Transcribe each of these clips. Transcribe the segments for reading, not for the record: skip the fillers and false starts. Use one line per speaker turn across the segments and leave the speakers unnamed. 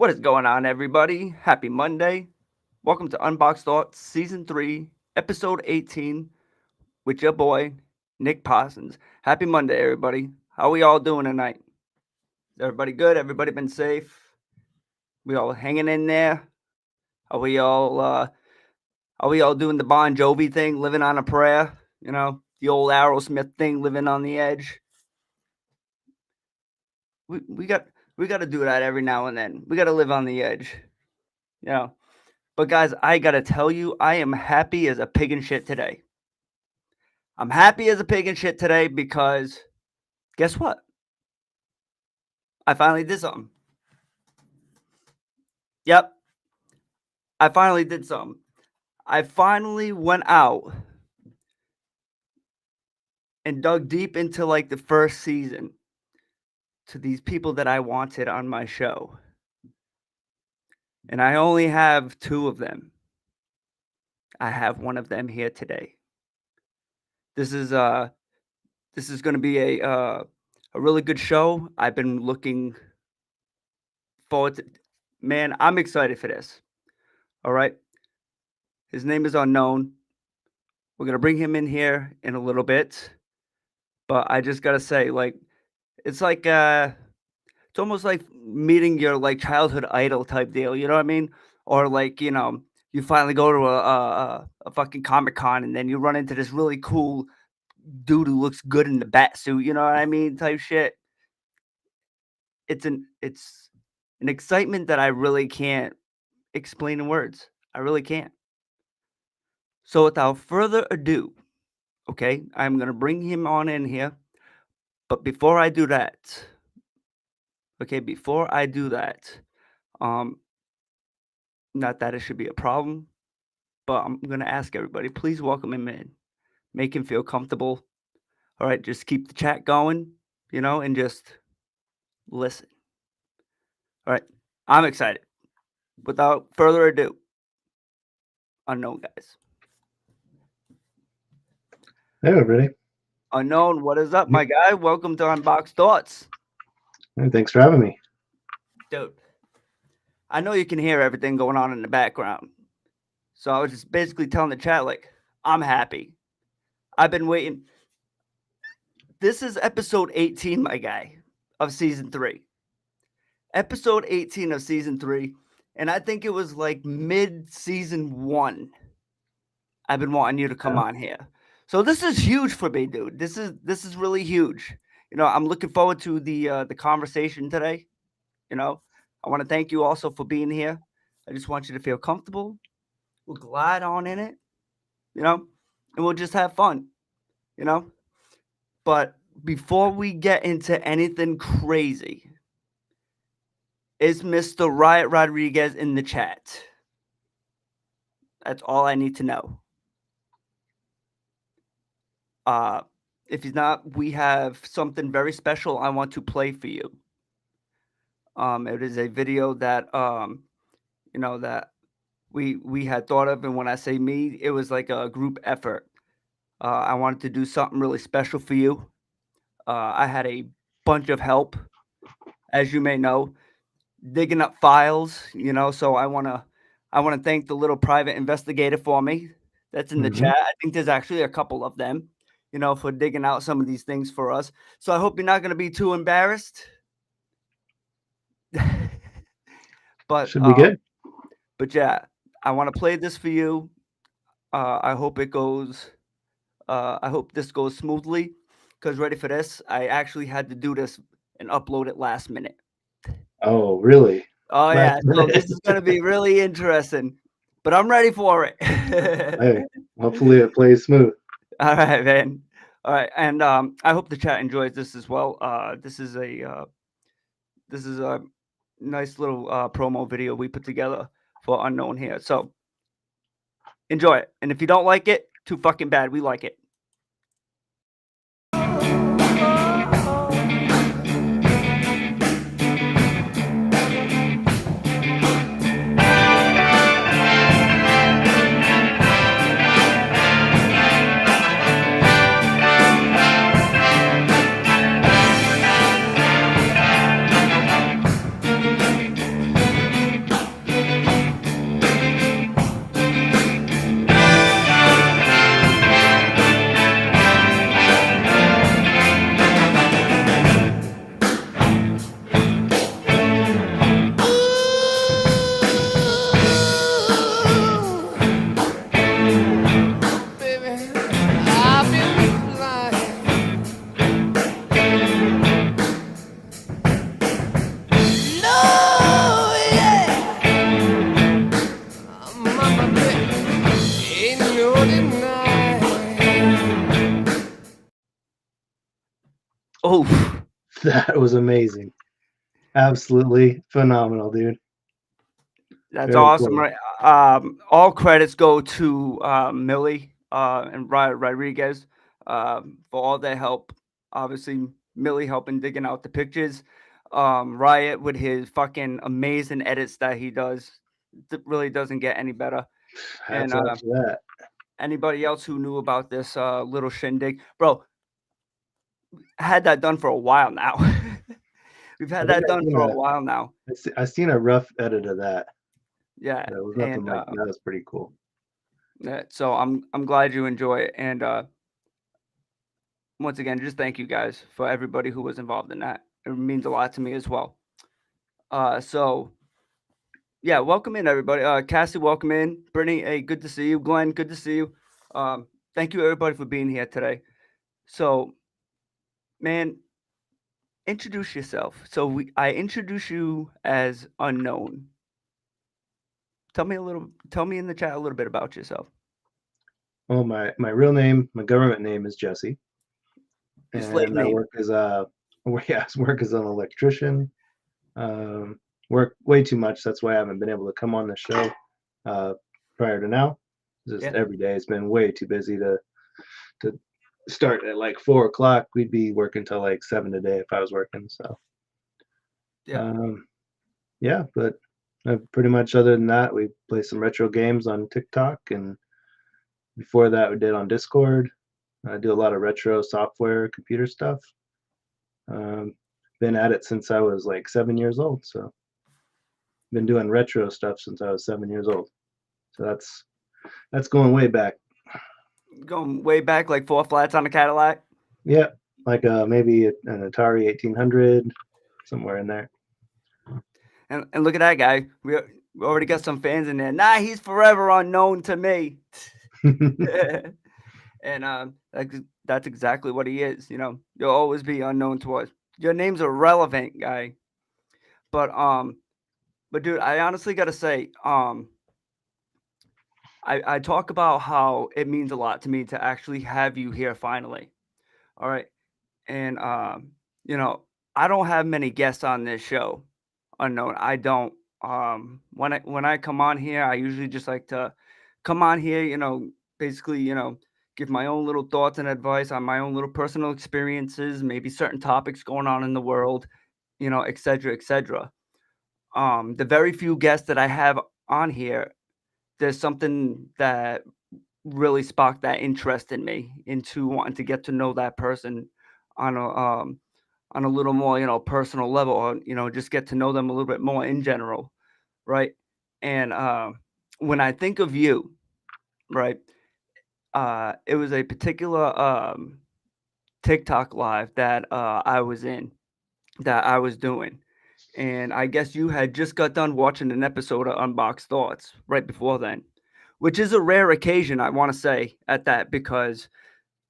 What is going on, everybody? Happy Monday. Welcome to Unboxed Thoughts Season 3, Episode 18, with your boy, Nick Parsons. Happy Monday, everybody. How we all doing tonight? Is everybody good? Everybody been safe? We all hanging in there? Are we all doing the Bon Jovi thing, living on a prayer? You know, the old Aerosmith thing, living on the edge? We got to do that every now and then. We got to live on the edge. You know. But guys, I got to tell you, I am happy as a pig in shit today. I'm happy as a pig in shit today because guess what? I finally did something. Yep. I finally did something. I finally went out and dug deep into like the first season to these people that I wanted on my show. And I only have two of them. I have one of them here today. This is going to be a really good show. I've been looking forward to. Man, I'm excited for this. All right. His name is unknown. We're gonna bring him in here in a little bit, but I just gotta say, like, it's like it's almost like meeting your like childhood idol type deal. You know what I mean? Or like you finally go to a fucking Comic-Con and then you run into this really cool dude who looks good in the bat suit. You know what I mean? Type shit. It's an excitement that I really can't explain in words. I really can't. So without further ado, okay, I'm going to bring him on in here. But before I do that, not that it should be a problem, but I'm going to ask everybody, please welcome him in. Make him feel comfortable. All right, just keep the chat going, and just listen. All right, I'm excited. Without further ado, unknown guys.
Hey, everybody.
Unknown, what is up, my guy? Welcome to Unboxed Thoughts.
Hey, thanks for having me.
Dude, I know you can hear everything going on in the background. So I was just basically telling the chat, like, I'm happy. I've been waiting. This is episode 18, my guy, of season 3. Episode 18 of season 3. And I think it was like mid-season 1. I've been wanting you to come on here. So this is huge for me, dude. This is really huge. I'm looking forward to the conversation today. I want to thank you also for being here. I just want you to feel comfortable. We'll glide on in it, and we'll just have fun, But before we get into anything crazy, is Mr. Riot Rodriguez in the chat? That's all I need to know. If he's not, we have something very special I want to play for you. It is a video that that we had thought of, and when I say me, it was like a group effort. I wanted to do something really special for you. I had a bunch of help, as you may know, digging up files. So I wanna thank the little private investigator for me. That's in the chat. I think there's actually a couple of them, for digging out some of these things for us. So I hope you're not gonna be too embarrassed. But
should be good.
But yeah, I want to play this for you. I hope it goes. I hope this goes smoothly. Because ready for this, I actually had to do this and upload it last minute.
Oh, really?
Oh yeah, so this is going to be really interesting. But I'm ready for it.
Hey, hopefully it plays smooth.
All right, man. All right, and I hope the chat enjoys this as well. This is a nice little promo video we put together for Unknown here. So enjoy it. And if you don't like it, too fucking bad. We like it.
Ain't no denying.
Oh,
That was amazing. Absolutely phenomenal, dude.
that's
Very
awesome,
cool.
right? All credits go to Millie and Rodriguez for all their help. Obviously, Millie helping digging out the pictures. Riot with his fucking amazing edits that he does. Really doesn't get any better. And
Hats off to that.
anybody else who knew about this little shindig, bro, had that done for a while now. We've
I
had
think
that done for a while now.
I seen a rough edit of that.
Yeah,
That was nothing
and
like that was pretty cool.
yeah, so I'm glad you enjoy it. And once again, just thank you guys for everybody who was involved in that. It means a lot to me as well. So yeah, welcome in everybody. Cassie, welcome in. Brittany, hey, good to see you. Glenn, good to see you. Thank you everybody for being here today. So, man, introduce yourself. I introduce you as unknown. Tell me in the chat a little bit about yourself.
Oh, my real name, my government name is Jesse,
Your slave
and I
name.
work as a yeah, I work as an electrician. Work way too much. That's why I haven't been able to come on the show uh, prior to now. Just
Yeah,
every day has been way too busy to start at like 4 o'clock. We'd be working till like 7 a day if I was working. So
yeah.
um, yeah, but pretty much other than that, we play some retro games on TikTok, and before that, we did on Discord. I do a lot of retro software, computer stuff. Um, been at it since I was like 7 years old. So been doing retro stuff since I was 7 years old. So that's going way back.
Going way back, like four flats on a Cadillac.
Yeah, like maybe an Atari 1800, somewhere in there.
And look at that guy. We already got some fans in there. Nah, he's forever unknown to me. And that's exactly what he is. You know, you'll always be unknown to us. Your name's irrelevant, guy. But dude, I honestly gotta say, I talk about how it means a lot to me to actually have you here finally. All right. And you know, I don't have many guests on this show. Unknown. I don't. When I come on here, I usually just like to come on here, you know, basically, you know, give my own little thoughts and advice on my own little personal experiences, maybe certain topics going on in the world, you know, et cetera, et cetera. The very few guests that I have on here, there's something that really sparked that interest in me into wanting to get to know that person on a little more, you know, personal level, or you know, just get to know them a little bit more in general, right? And when I think of you, right, it was a particular TikTok live that I was in, that I was doing, and I guess you had just got done watching an episode of Unboxed Thoughts right before then, which is a rare occasion, I want to say at that, because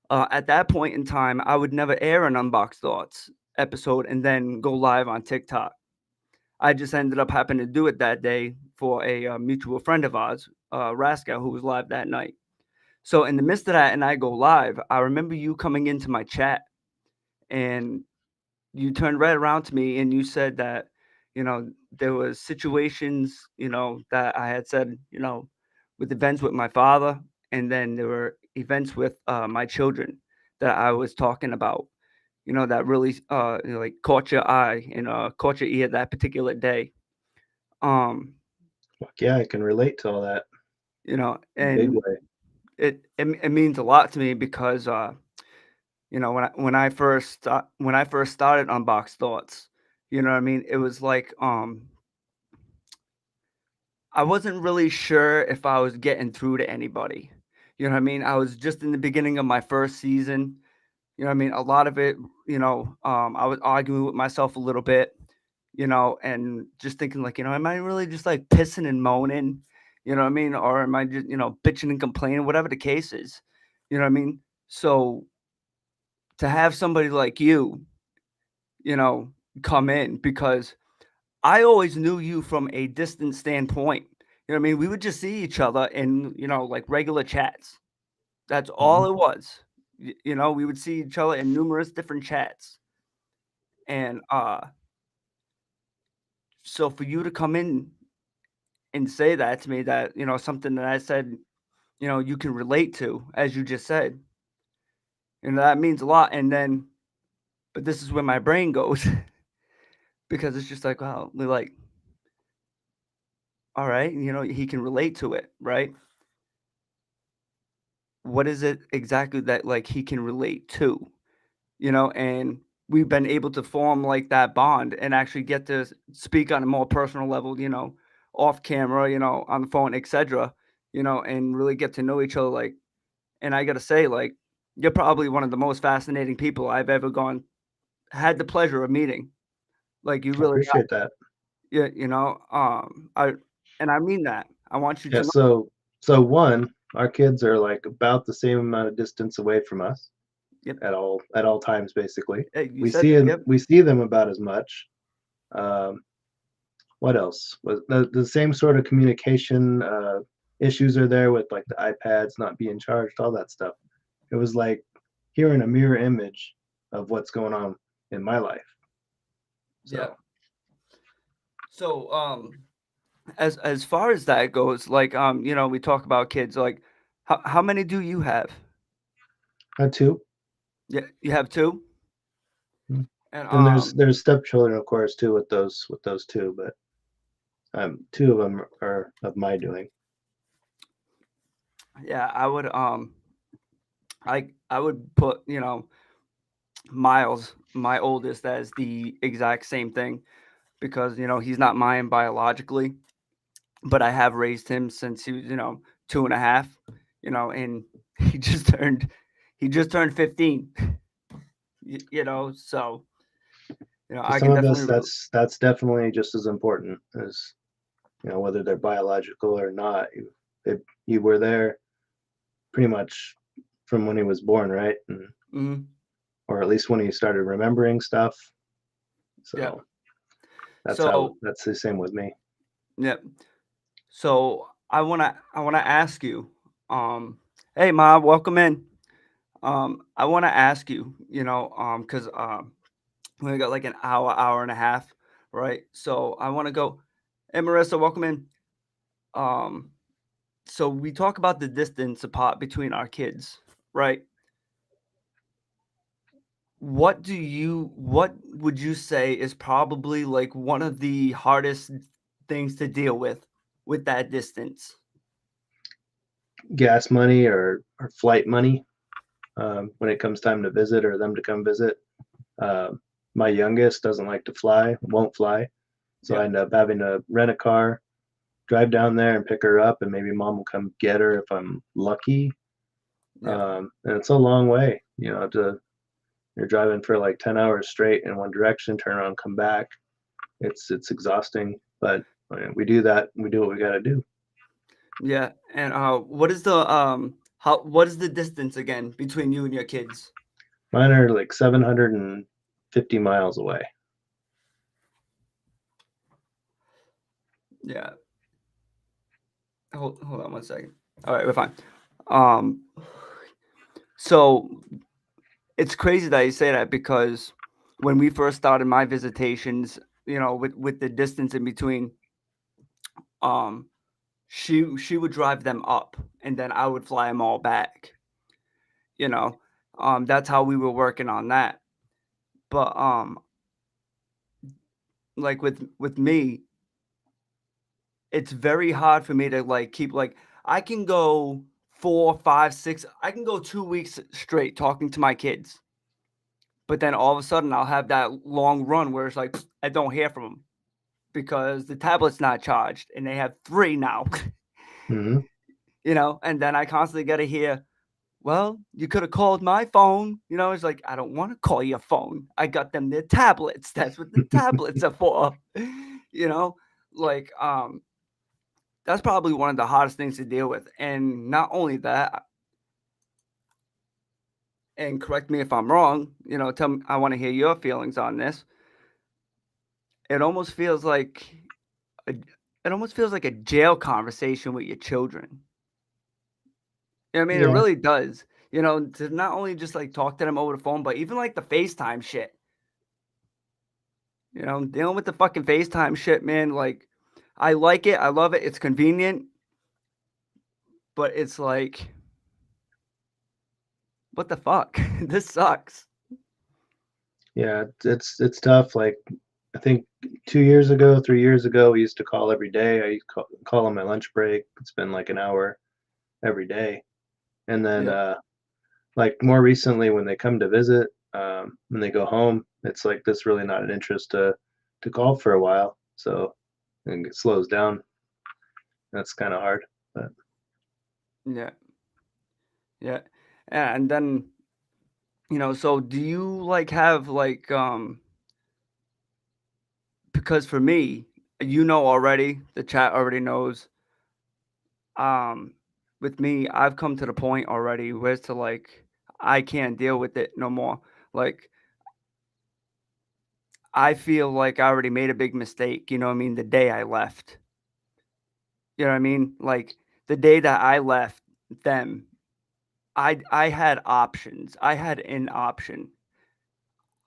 at that point in time, I would never air an Unboxed Thoughts episode and then go live on TikTok. I just ended up happening to do it that day for a mutual friend of ours, Raska, who was live that night. So in the midst of that, and I go live, I remember you coming into my chat and you turned right around to me and you said that, you know, there was situations, you know, that I had said, you know, with events with my father, and then there were events with my children that I was talking about, you know, that really you know, like caught your eye and caught your ear that particular day. Um,
Fuck yeah, I can relate to all that
you know,
in a big
and
way.
it means a lot to me because you know, when I first started Unboxed Thoughts, you know what I mean? It was like I wasn't really sure if I was getting through to anybody. You know what I mean? I was just in the beginning of my first season. You know what I mean? A lot of it, you know, I was arguing with myself a little bit, you know, and just thinking like, you know, am I really just like pissing and moaning? You know what I mean? Or am I just, you know, bitching and complaining, whatever the case is? You know what I mean? So to have somebody like you know, come in, because I always knew you from a distant standpoint. You know what I mean? We would just see each other in, like regular chats. That's all
Mhm.
it was. We would see each other in numerous different chats. And so for you to come in and say that to me, that, something that I said, you can relate to, as you just said, that means a lot. And then, but this is where my brain goes because it's just like, wow, we're like, all right, he can relate to it, right? What is it exactly that like he can relate to? And we've been able to form like that bond and actually get to speak on a more personal level, off camera, on the phone, etc., and really get to know each other. Like, and I got to say, like, you're probably one of the most fascinating people I've ever had the pleasure of meeting. Like, you
I
really
appreciate that.
yeah, I mean that. I want you
Yeah,
to know.
so one, our kids are like about the same amount of distance away from us
Yep.
at all times basically.
Hey, you
We
said
see
that.
them
Yep.
we see them about as much. Um, what else? Was the same sort of communication issues are there with like the iPads not being charged, all that stuff. It was like hearing a mirror image of what's going on in my life.
Yeah.
So
So, as far as that goes, like, we talk about kids. Like, how many do you have?
two.
Yeah, you have two,
Mm.
and
Then there's stepchildren, of course, too with those two, but two of them are of my doing.
yeah, I would put Miles, my oldest, as the exact same thing because he's not mine biologically, but I have raised him since he was 2.5, and he just turned he just turned 15, so
For
I
some
can
of us,
definitely
that's definitely just as important as whether they're biological or not. You were there pretty much from when he was born, right?
mhm,
Or at least when he started remembering stuff.
yeah.
So
So
that's the same with me.
yeah. So I wanna ask you, hey Ma, welcome in. I wanna ask you, because we only got like an hour, hour and a half, right? So I wanna go, hey Marissa, welcome in. Um, so we talk about the distance apart between our kids, right? What would you say is probably like one of the hardest things to deal with that distance?
Gas money or flight money when it comes time to visit or them to come visit. Um, my youngest doesn't like to fly, won't fly, so I
Yep.
end up having to rent a car, drive down there and pick her up, and maybe mom will come get her if I'm lucky.
Yep.
And it's a long way, to you're driving for like 10 hours straight in one direction, turn around, come back. It's exhausting, but we do that. We do what we got to do.
Yeah, and, what is the distance again between you and your kids?
Mine are like 750 miles away.
Yeah. Hold on one second. Alright, we're fine. Um, so it's crazy that you say that because when we first started my visitations, with the distance in between, um, she would drive them up, and then I would fly them all back, you know? That's how we were working on that. But, like, with me, it's very hard for me to, like, keep, like I can go 4, 5, 6 I can go 2 weeks straight talking to my kids, but then all of a sudden, I'll have that long run where it's like, I don't hear from them because the tablet's not charged, and they have 3 now,
Hmm.
and then I constantly gotta hear, "Well, you coulda called my phone," it's like, "I don't wanna call your phone. I got them their tablets. That's what the tablets are for." You know? Like, that's probably one of the hardest things to deal with, and not only that, and correct me if I'm wrong, tell me, I wanna hear your feelings on this. It almost feels like a it almost feels like a jail conversation with your children. You know what I mean? It
Yeah,
really does. To not only just like talk to them over the phone, but even like the FaceTime shit. Dealing with the fucking FaceTime shit, man. Like, I like it. I love it. It's convenient, but it's like, what the fuck? This sucks.
yeah, it's tough. Like I think 2 years ago, 3 years ago, we used to call every day. I used to call on my lunch break. It's been like an hour every day. And then
Yep.
like more recently when they come to visit, when they go home, it's like this really not an interest to call for a while. So and it slows down. That's kind of hard. But
Yeah. Yeah. And then, so do you like have like because for me, already, the chat already knows, um with me, I've come to the point already where it's to like I can't deal with it no more. Like I feel like I already made a big mistake, you know what I mean, the day I left. You know what I mean? Like the day that I left them, I had options. I had an option.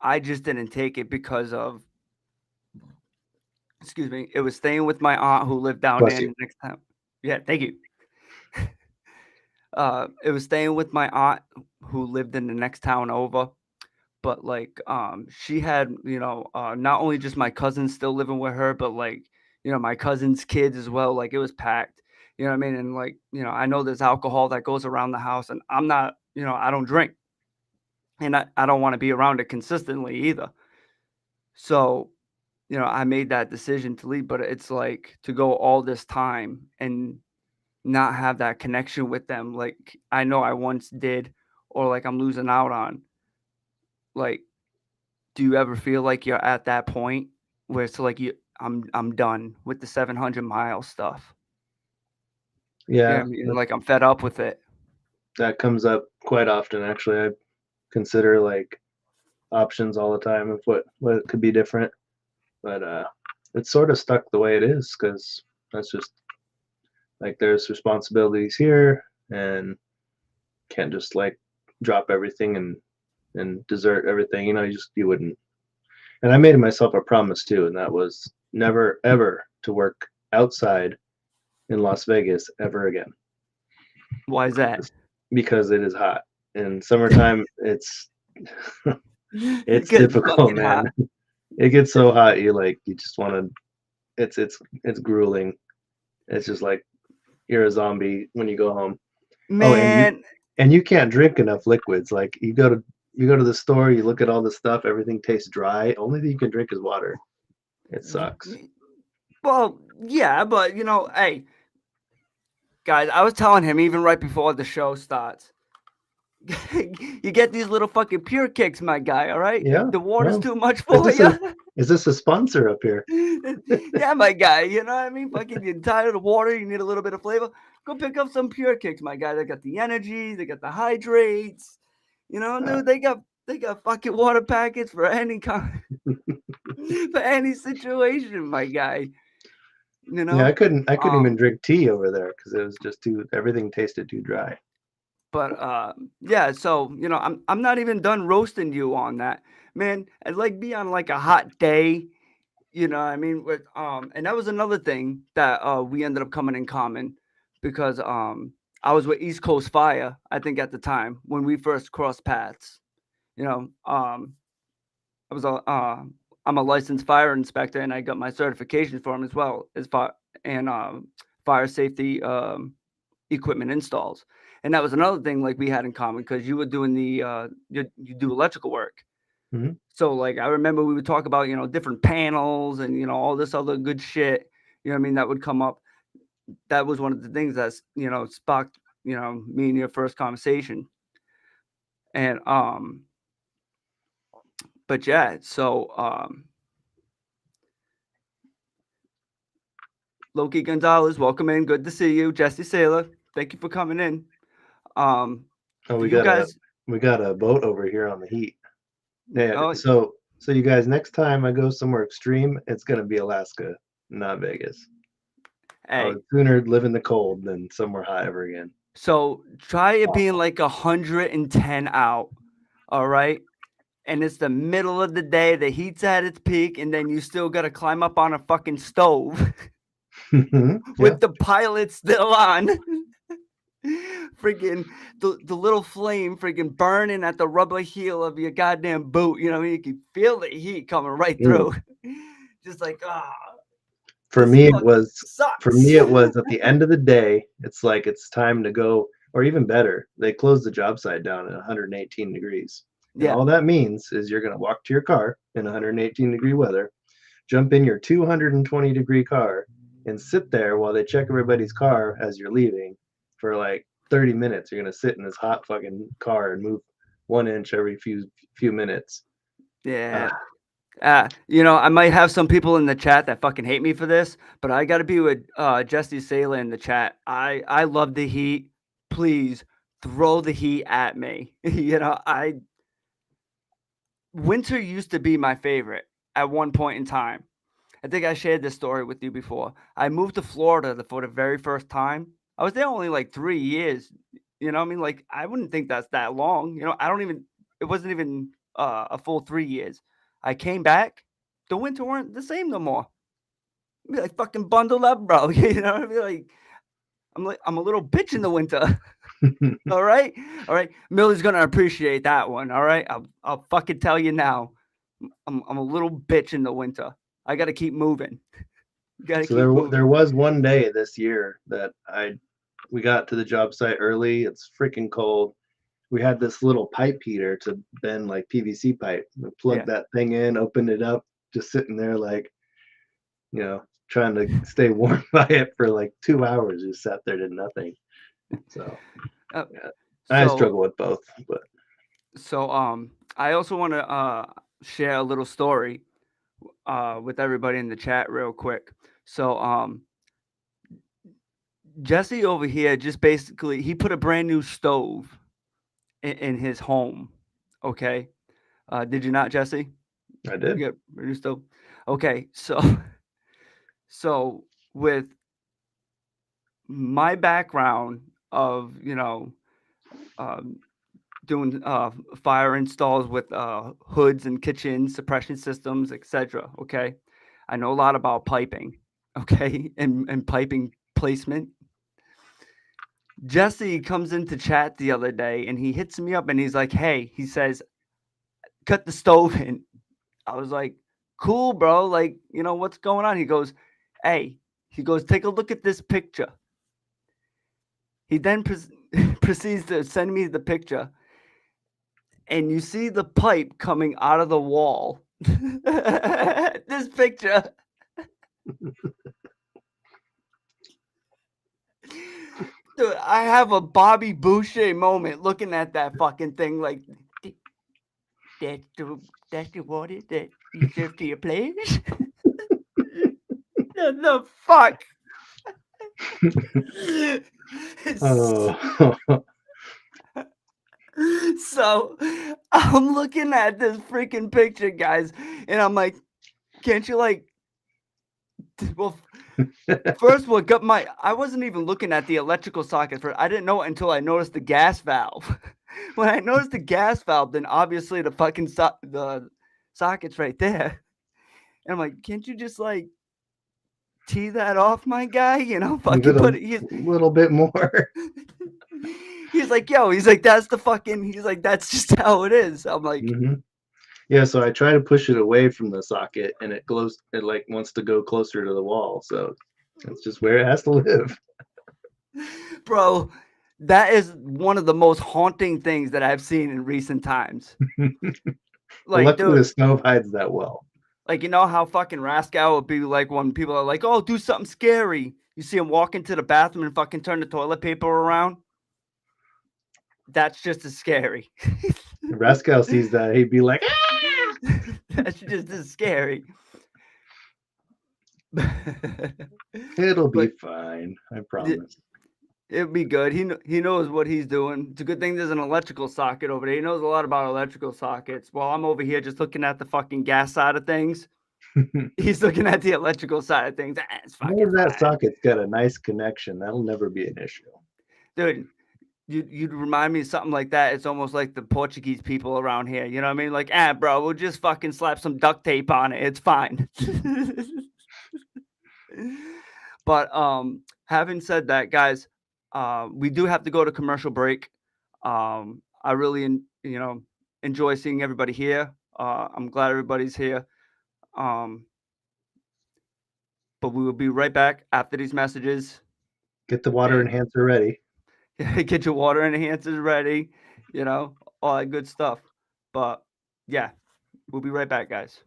I just didn't take it because of, excuse me, it was staying with my aunt who lived down there
bless
in
you.
the next town. Yeah, thank you. It was staying with my aunt who lived in the next town over, but like she had, not only just my cousins still living with her, but like, my cousins' kids as well. Like it was packed. You know what I mean? And like, I know there's alcohol that goes around the house and I'm not, I don't drink. And I don't want to be around it consistently either. So, I made that decision to leave, but it's like to go all this time and not have that connection with them like I know I once did or like I'm losing out on. Like, do you ever feel like you're at that point where it's like I'm done with the 700-mile stuff? Yeah,
Yeah,
I mean, like I'm fed up with it.
that comes up quite often. Actually, I consider like options all the time of what could be different, but it's sort of stuck the way it is because that's just like there's responsibilities here and can't just like drop everything and desert everything. You wouldn't. And I made myself a promise too, and that was never ever to work outside in Las Vegas ever again
Why is that?
because it is hot. In summertime, it's
It
it's
gets
difficult,
fucking
man.
hot.
It gets so hot, you just want to. It's grueling. It's just like you're a zombie when you go home. Oh,
Man,
and you can't drink enough liquids. Like you go to the store, you look at all the stuff, everything tastes dry. Only thing you can drink is water. It sucks.
well, yeah, but hey, guys, I was telling him even right before the show starts. You get these little fucking pure kicks, my guy. All right,
Yeah.
if the water's
Well,
too much
is
for
this
you,
a is this a sponsor up here?
yeah, my guy. You know what I mean? Fucking, you're tired of water. You need a little bit of flavor. Go pick up some pure kicks, my guy. They got the energy. They got the hydrates.
Uh,
Dude, they got fucking water packets for any kind, for any situation, my guy. You
yeah, I
know.
couldn't even
Um,
drink tea over there because it was just too everything tasted too dry.
But yeah, so I'm not even done roasting you on that, man. I'd like be on like a hot day, you know what I mean? With and that was another thing that we ended up coming in common because I was with East Coast Fire, I think at the time when we first crossed paths. You know, I was a I'm a licensed fire inspector and I got my certification for him as well as far and fire safety equipment installs. And that was another thing like we had in common because you were doing the you do electrical work.
Hmm.
So like I remember we would talk about, different panels and all this other good shit. You know what I mean? That would come up. That was one of the things that's, sparked, me and your first conversation. And but yeah, so Loki Gonzalez, welcome in. Good to see you. Jesse Saylor, thank you for coming in. Um
Oh,
do you guys
we got a boat over here on the heat. Yeah.
oh
So you guys, next time I go somewhere extreme, it's gonna be Alaska, not Vegas. I
Hey,
would sooner live in the cold than somewhere hot ever again.
so try it being
Awful.
like 110 out. All right. And it's the middle of the day, the heat's at its peak, and then you still got to climb up on a fucking stove
Yeah.
with the pilot still on. Freaking the little flame freaking burning at the rubber heel of your goddamn boot. You know, you can feel the heat coming right
Mm.
through. Just like,
For
this
me, it
fucking
was
sucks.
at the end of the day. It's like it's time to go, or even better, they close the job site down at 118 degrees, and
Yeah.
all that means is you're gonna walk to your car in 118-degree weather, jump in your 220-degree car, and sit there while they check everybody's car as you're leaving for like 30 minutes. You're gonna sit in this hot fucking car and move 1 inch every few minutes.
Yeah. You know, I might have some people in the chat that fucking hate me for this, but I got to be with Jesse Saylor in the chat. I love the heat. Please throw the heat at me. You know, winter used to be my favorite at one point in time. I think I shared this story with you before. I moved to Florida for the very first time. I was there only like 3 years. You know what I mean? Like, I wouldn't think that's that long. You know, it wasn't even a full 3 years. I came back. The winter weren't the same no more. I'd be like fucking bundled up, bro. You know, I'd be like, I'm a little bitch in the winter. All right. All right. Millie's gonna appreciate that one. All right. I'll fucking tell you now. I'm a little bitch in the winter. I gotta keep moving. Gotta
So
keep
there
moving.
was one day this year that we got to the job site early. It's freaking cold. We had this little pipe heater to bend like PVC pipe. We plugged
Yeah.
that thing in, opened it up, just sitting there like, trying to stay warm by it for like 2 hours. Just sat there, did nothing. So
Uh,
yeah, I
so
struggle with both, but
so I also want to share a little story with everybody in the chat real quick. So Jesse over here just basically he put a brand new stove in his home. Okay. Did you not, Jesse?
I did.
You got a new stove. Okay, so so with my background of um, doing fire installs with hoods and kitchen suppression systems, etc. Okay, I know a lot about piping. Okay, and piping placement. Jesse comes into chat the other day and he hits me up and he's like, "Hey," he says, "cut the stove in." I was like, "Cool, bro. Like, what's going on?" He goes, "Hey," he goes, "take a look at this picture." He then proceeds to send me the picture, and you see the pipe coming out of the wall. This picture. Dude, I have a Bobby Boucher moment looking at that fucking thing like, that's the water that you serve to your players? The fuck?
Oh,
So I'm looking at this freaking picture, guys, and I'm like, can't you well, first what got I wasn't even looking at the electrical socket first. I didn't know it until I noticed the gas valve. When I noticed the gas valve, then obviously the fucking the socket's right there. And I'm like, can't you just tee that off, my guy?
give it
Fucking
a
put it.
little bit more.
He's like, yo, he's like, that's that's just how it is. I'm like,
Hmm. Yeah, so I try to push it away from the socket, and it glows. It like wants to go closer to the wall, so it's just where it has to live.
bro, that is one of the most haunting things that I've seen in recent times.
Well,
Like,
luckily
dude,
the stove hides that well.
like, you know how fucking Rascal would be like when people are like, oh, do something scary. You see him walk into the bathroom and fucking turn the toilet paper around. That's just as scary.
If Rascal sees that, he'd be like, "Ah!"
That's just as scary.
It'll be
But
fine. I promise.
it'd be good. He knows what he's doing. It's a good thing there's an electrical socket over there. He knows a lot about electrical sockets. While I'm over here just looking at the fucking gas side of things. He's looking at the electrical side of things. It's
As long
fucking
as that
fine.
socket's got a nice connection, that'll never be an issue.
Dude, you'd remind me of something like that. It's almost like the Portuguese people around here. You know what I mean? Like, bro, we'll just fucking slap some duct tape on it. It's fine. But having said that, guys, we do have to go to commercial break. I really, enjoy seeing everybody here. I'm glad everybody's here. But we will be right back after these messages.
Get the water
And-
enhancer ready.
Get your water enhancers ready, all that good stuff. But yeah, we'll be right back, guys.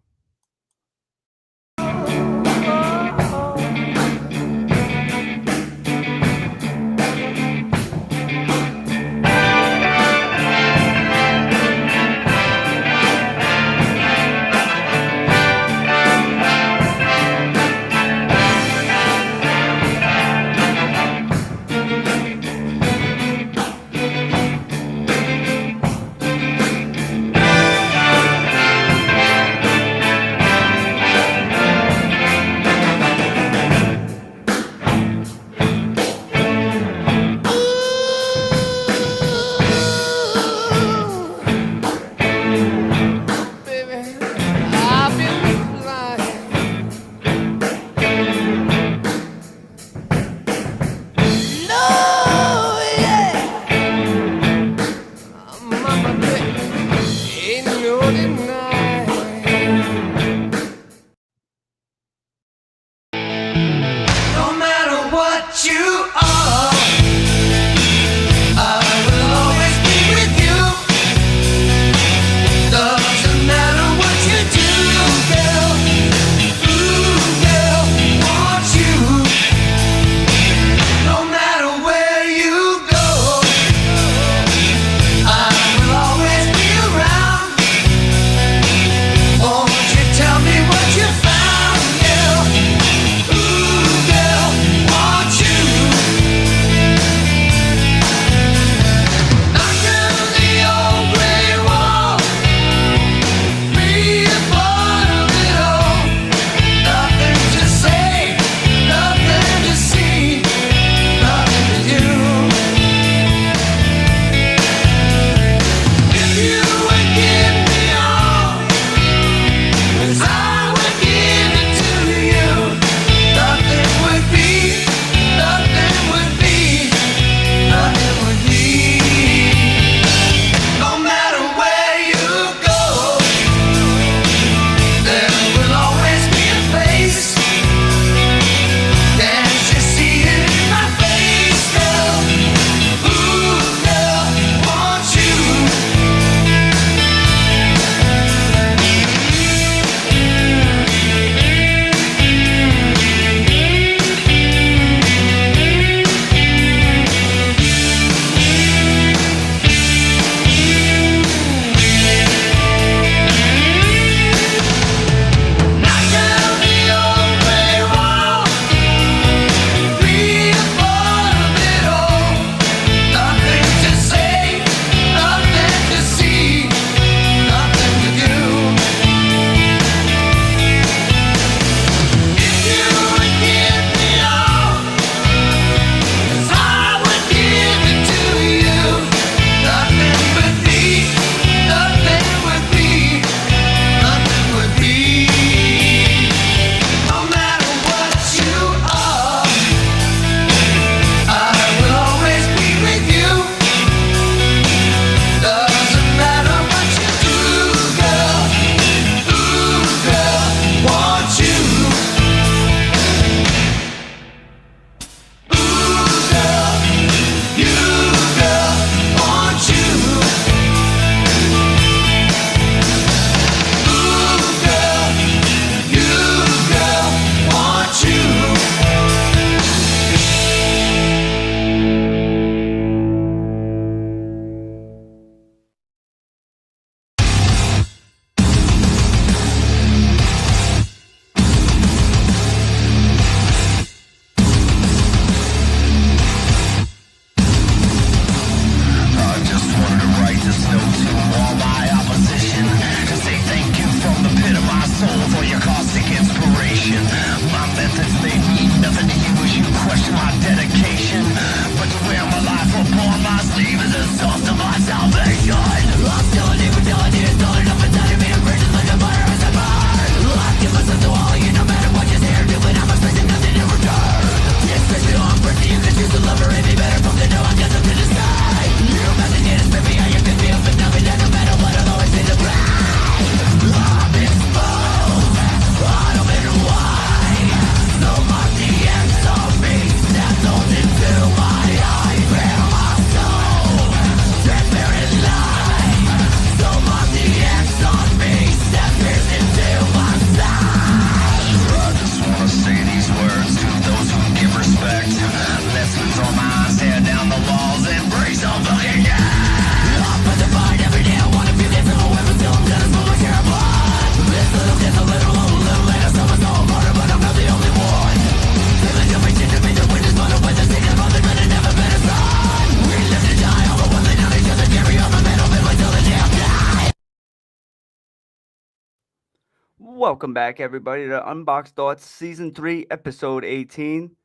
Welcome back, everybody, to Unboxed Thoughts Season 3, Episode 18.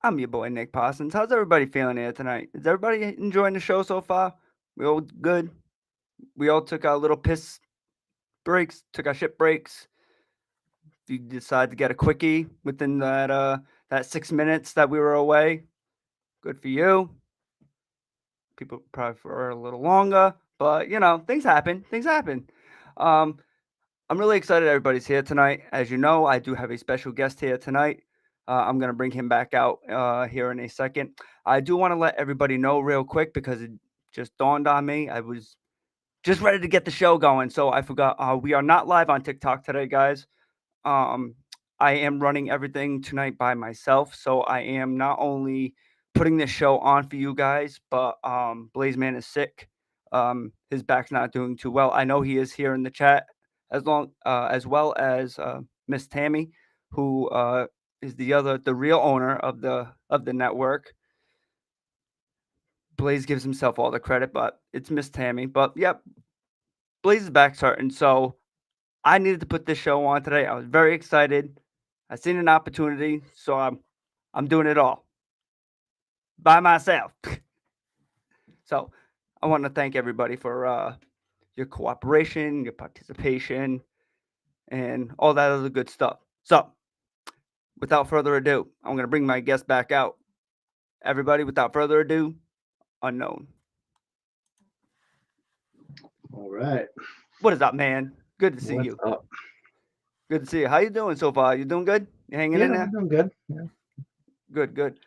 I'm your boy, Nick Parsons. How's everybody feeling here tonight? Is everybody enjoying the show so far? We all good? We all took our little piss breaks, took our shit breaks. You decided to get a quickie within that 6 minutes that we were away. Good for you. People probably for a little longer, but things happen. Things happen. Um, I'm really excited everybody's here tonight. As you know, I do have a special guest here tonight. I'm going to bring him back out here in a second. I do want to let everybody know real quick because it just dawned on me. I was just ready to get the show going, so I forgot. We are not live on TikTok today, guys. Um, I am running everything tonight by myself, so I am not only putting this show on for you guys, but Blaze Man is sick. His back's not doing too well. I know he is here in the chat as well as Miss Tammy, who is the real owner of the network. Blaze gives himself all the credit, but it's Miss Tammy. But yep, Blaze's back's hurting, so I needed to put this show on today. I was very excited. I seen an opportunity, so I'm doing it all by myself. So I want to thank everybody for your cooperation, your participation, and all that other good stuff. So without further ado, I'm going to bring my guest back out. Everybody, without further ado, Unknown.
All right.
What is up, man? Good to see
What's
you.
up?
Good to see you. How you doing so far? You doing good? You hanging in
Yeah,
there?
I'm good. Yeah.
Good.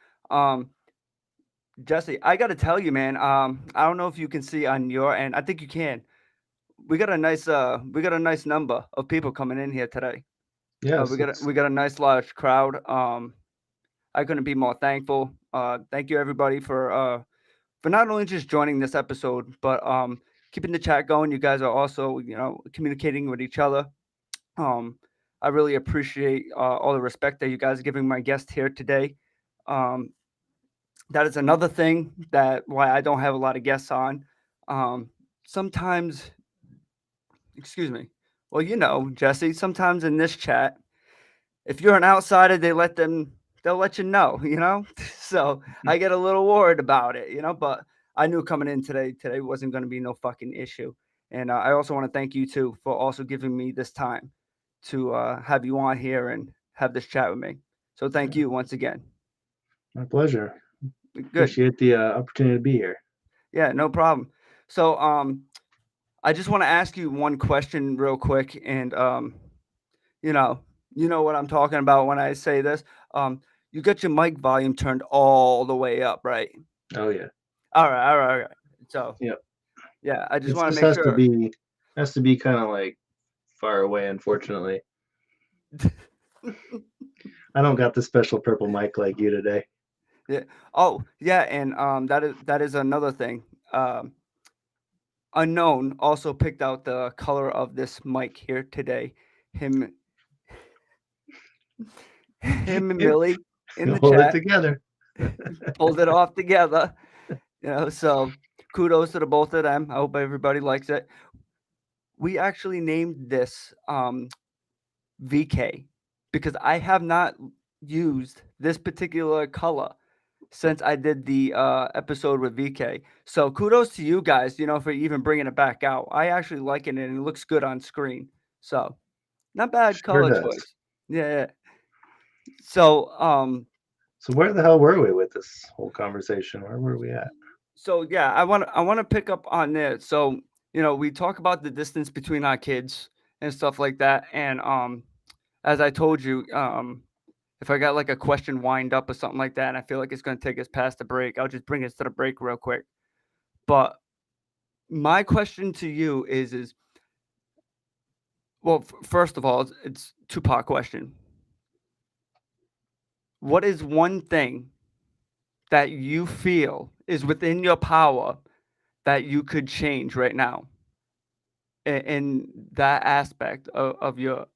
Jesse, I got to tell you, man. I don't know if you can see on your end. I think you can. We got a nice number of people coming in here today.
Yes.
We got a nice large crowd. I couldn't be more thankful. Thank you everybody for not only just joining this episode, but keeping the chat going. You guys are also communicating with each other. I really appreciate all the respect that you guys are giving my guest here today. Um, that is another thing that why I don't have a lot of guests on. Sometimes, excuse me. Well, Jesse. Sometimes in this chat, if you're an outsider, they'll let you know. So I get a little worried about it. But I knew coming in today wasn't going to be no fucking issue. And I also want to thank you too for also giving me this time to have you on here and have this chat with me. So thank you once again.
My pleasure.
Good.
Appreciate the opportunity to be here.
Yeah, no problem. So I just want to ask you one question real quick, and you know, you know what I'm talking about when I say this. You got your mic volume turned all the way up, right?
Oh yeah.
All right. So
Yep.
yeah, I just
It
want to
just
make sure.
has to be kind of like far away. Unfortunately, I don't got the special purple mic like you today.
Yeah. Oh yeah, and that is another thing. Unknown also picked out the color of this mic here today. Him and Millie in the
Hold it
chat
together.
pulled it off together. So kudos to the both of them. I hope everybody likes it. We actually named this VK because I have not used this particular color since I did the episode with VK. So kudos to you guys, for even bringing it back out. I actually like it and it looks good on screen. So not bad
Sure
color
does.
choice. Yeah. So
So where the hell were we with this whole conversation? Where were we at?
So yeah, I want to pick up on this. So we talk about the distance between our kids and stuff like that. And as I told you, if I got like a question wind up or something like that, and I feel like it's going to take us past the break, I'll just bring us to the break real quick. But my question to you is well, first of all, it's two-part question. What is one thing that you feel is within your power that you could change right now? In that aspect of your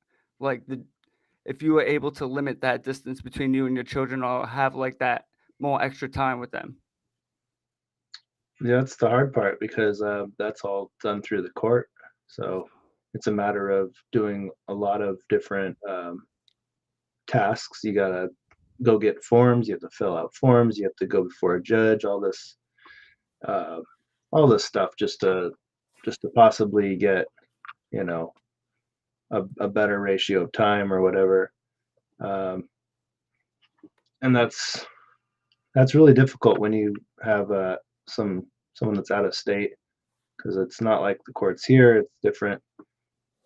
if you were able to limit that distance between you and your children or have like that more extra time with them.
Yeah, that's the hard part because that's all done through the court. So it's a matter of doing a lot of different tasks. You gotta go get forms. You have to fill out forms. You have to go before a judge. Uh, all this stuff just to possibly get, you know, a better ratio of time or whatever. Um, and that's really difficult when you have someone that's out of state, because it's not like the courts here. It's different,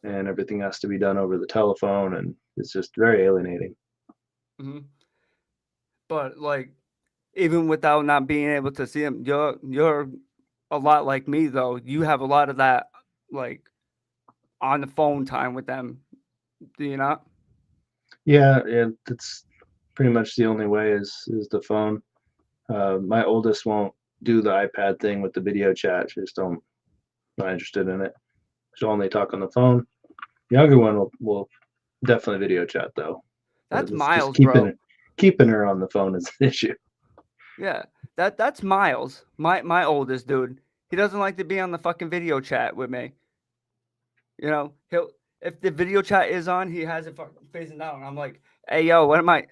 and everything has to be done over the telephone, and it's just very alienating.
Hmm. But like, even without not being able to see them, you're a lot like me though. You have a lot of that like on the phone time with them. Do you not?
Yeah, it's pretty much the only way is the phone. My oldest won't do the iPad thing with the video chat. She just don't not interested in it. She'll only talk on the phone. The younger one will definitely video chat though. But
That's
it's just
Miles, bro.
keeping her on the phone is an issue.
Yeah, that's Miles. My oldest dude. He doesn't like to be on the fucking video chat with me. You know, he'll if the video chat is on, he has it fucking facing down. I'm like, hey yo, what am I?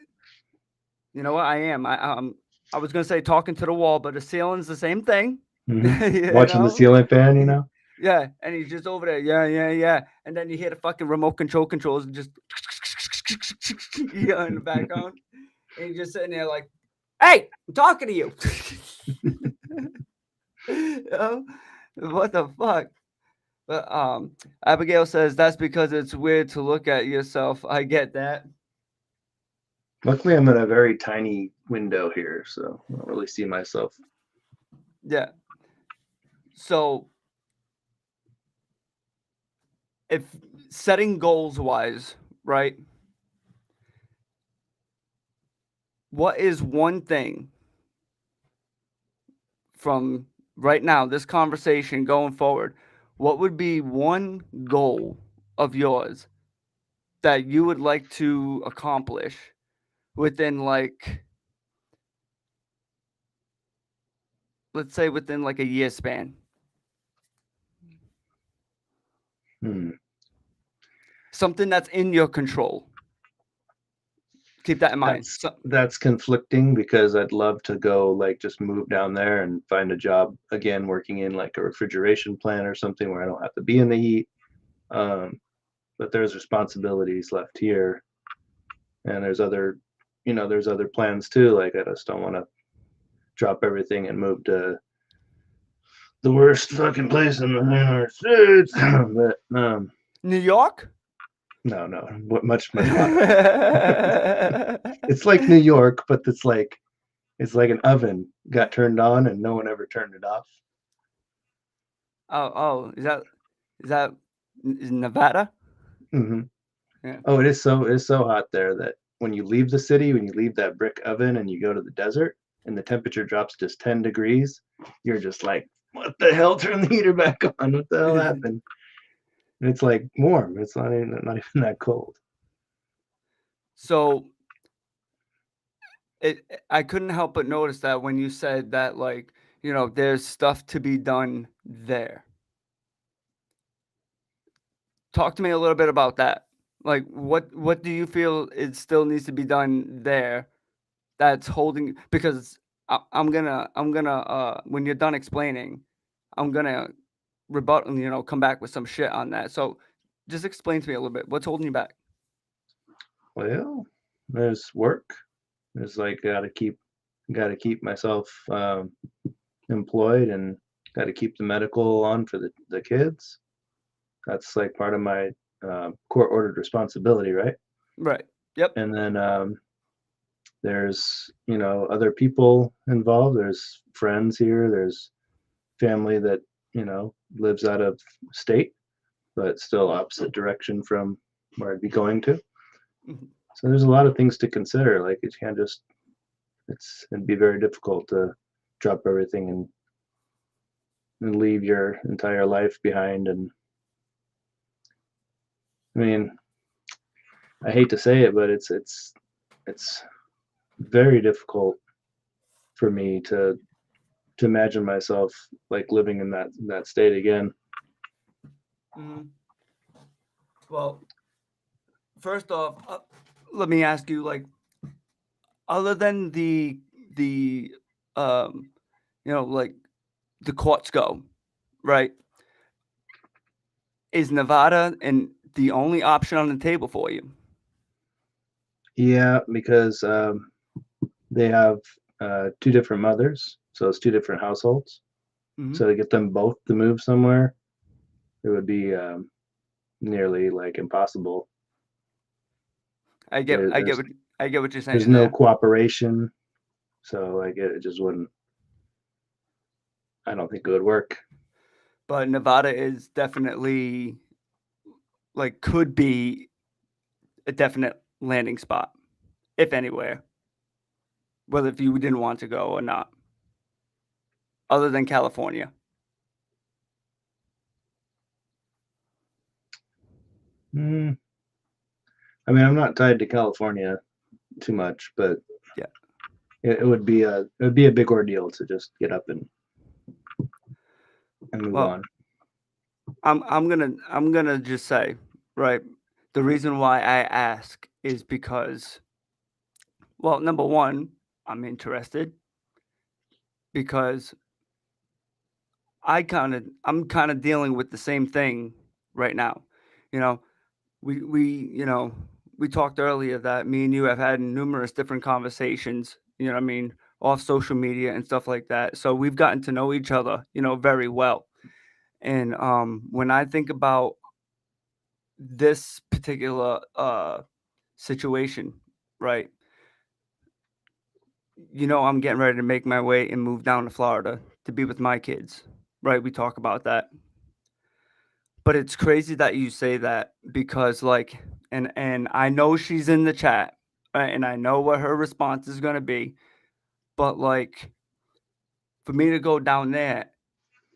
You know what? I am. I was gonna say talking to the wall, but the ceiling's the same thing. You
Watching the
know?
ceiling fan, you know.
Yeah, and he's just over there. Yeah, yeah, yeah. And then you hear the fucking remote controls and just yeah in the background. And he's just sitting there like, hey, I'm talking to you. You know? What the fuck? But Abigail says that's because it's weird to look at yourself. I get that.
Luckily, I'm in a very tiny window here, so I don't really see myself.
Yeah. So if setting goals wise, right? What is one thing from right now, this conversation going forward? What would be one goal of yours that you would like to accomplish within like, let's say within like a year span?
Hmm.
Something that's in your control. Keep that in mind.
That's conflicting because I'd love to go like just move down there and find a job again working in like a refrigeration plant or something where I don't have to be in the heat. Um, but there's responsibilities left here, and there's other plans too. Like I just don't want to drop everything and move to the worst fucking place in the United States. But
New York?
no, much hotter. It's like New York, but it's like an oven got turned on and no one ever turned it off.
Oh, is Nevada?
Hmm.
Yeah.
Oh, it is so hot there that when you leave the city, when you leave that brick oven and you go to the desert and the temperature drops just 10 degrees, you're just like, what the hell? Turn the heater back on. What the hell happened? And it's like warm. It's not even that cold.
So I couldn't help but notice that when you said that, like, you know, there's stuff to be done there. Talk to me a little bit about that. Like, what do you feel it still needs to be done there that's holding? Because I'm gonna when you're done explaining, I'm gonna rebut, you know, come back with some shit on that. So just explain to me a little bit. What's holding you back?
Well, there's work. There's like got to keep myself employed, and got to keep the medical on for the kids. That's like part of my court ordered responsibility, right?
Right. Yep.
And then there's other people involved. There's friends here. There's family that lives out of state, but still opposite direction from where I'd be going to.
Mhm.
So there's a lot of things to consider. Like it can't just it'd be very difficult to drop everything and leave your entire life behind. And I mean, I hate to say it, but it's very difficult for me to imagine myself like living in that state again.
Mhm. Well, first off, let me ask you, like, other than the um, like the courts go, right? Is Nevada and the only option on the table for you?
Yeah, because they have two different mothers, so it's two different households.
Hmm.
So to get them both to move somewhere, it would be nearly like impossible. There, there's
I get what you're
there's
saying
no
there.
cooperation, so like it just wouldn't. I don't think it would work.
But Nevada is definitely like could be a definite landing spot, if anywhere, whether if you didn't want to go or not, other than California.
Mm, I mean, I'm not tied to California too much, but
Yeah.
it would be a big ordeal to just get up and move
Well,
on.
I'm gonna just say, right, the reason why I ask is because, well, number one, I'm interested because I'm kind of dealing with the same thing right now. You know, we we talked earlier that me and you have had numerous different conversations, what I mean, off social media and stuff like that. So we've gotten to know each other, very well. And when I think about this particular situation, right? I'm getting ready to make my way and move down to Florida to be with my kids, right? We talk about that. But it's crazy that you say that because like and I know she's in the chat, right? And I know what her response is going to be, but like for me to go down there,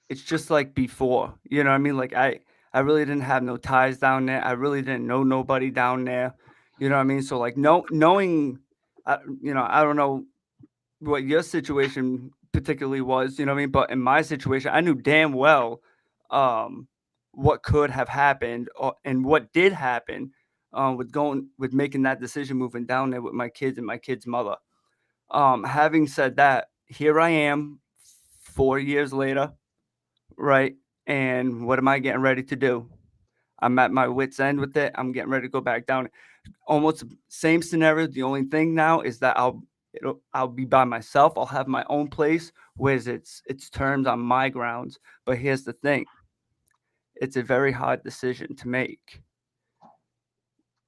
it's just like before. You know what I mean? Like I really didn't have no ties down there. I really didn't know nobody down there. You know what I mean? So like knowing I don't know what your situation particularly was, you know what I mean? But in my situation, I knew damn well um, what could have happened and what did happen with making that decision, moving down there with my kids and my kids' mother. Having said that, here I am, 4 years later, right? And what am I getting ready to do? I'm at my wits' end with it. I'm getting ready to go back down, almost same scenario. The only thing now is that I'll be by myself. I'll have my own place, whereas it's terms on my grounds. But here's the thing: it's a very hard decision to make,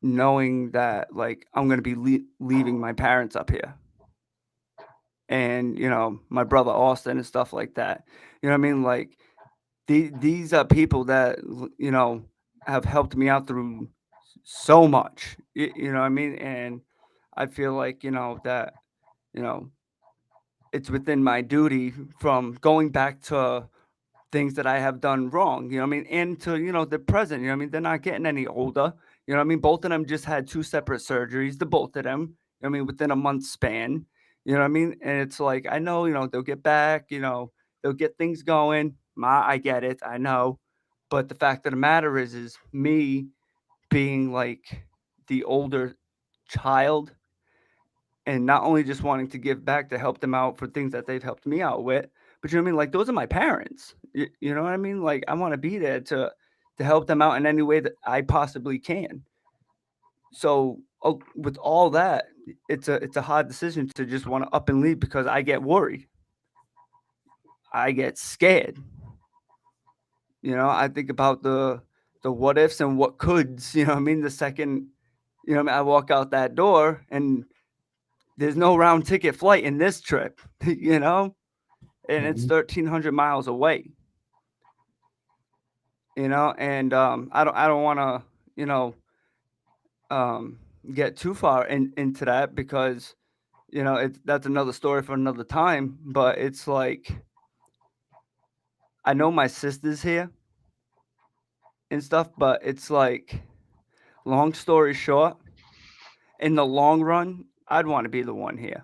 knowing that like I'm gonna be leaving my parents up here, and my brother Austin and stuff like that. You know what I mean? Like these are people that have helped me out through so much. You know what I mean? And I feel like that you know it's within my duty from going back to things that I have done wrong. You know what I mean? And to the present. You know what I mean? They're not getting any older. You know what I mean? Both of them just had two separate surgeries. The both of them. You know what I mean? Within a month span. You know what I mean? And it's like I know they'll get back. They'll get things going. I get it. I know. But the fact of the matter is me being like the older child and not only just wanting to give back to help them out for things that they've helped me out with, but you know what I mean? Like those are my parents. You know what I mean? Like I want to be there to help them out in any way that I possibly can. So with all that, it's a hard decision to just want to up and leave because I get worried. I get scared. I think about the what ifs and what coulds. You know what I mean? The second what I mean, I walk out that door and there's no round ticket flight in this trip. And it's
Mhm.
1,300 miles away. And I don't want to you know um, get too far into that because that's another story for another time. But it's like I know my sister's here and stuff, but it's like long story short, in the long run, I'd want to be the one here.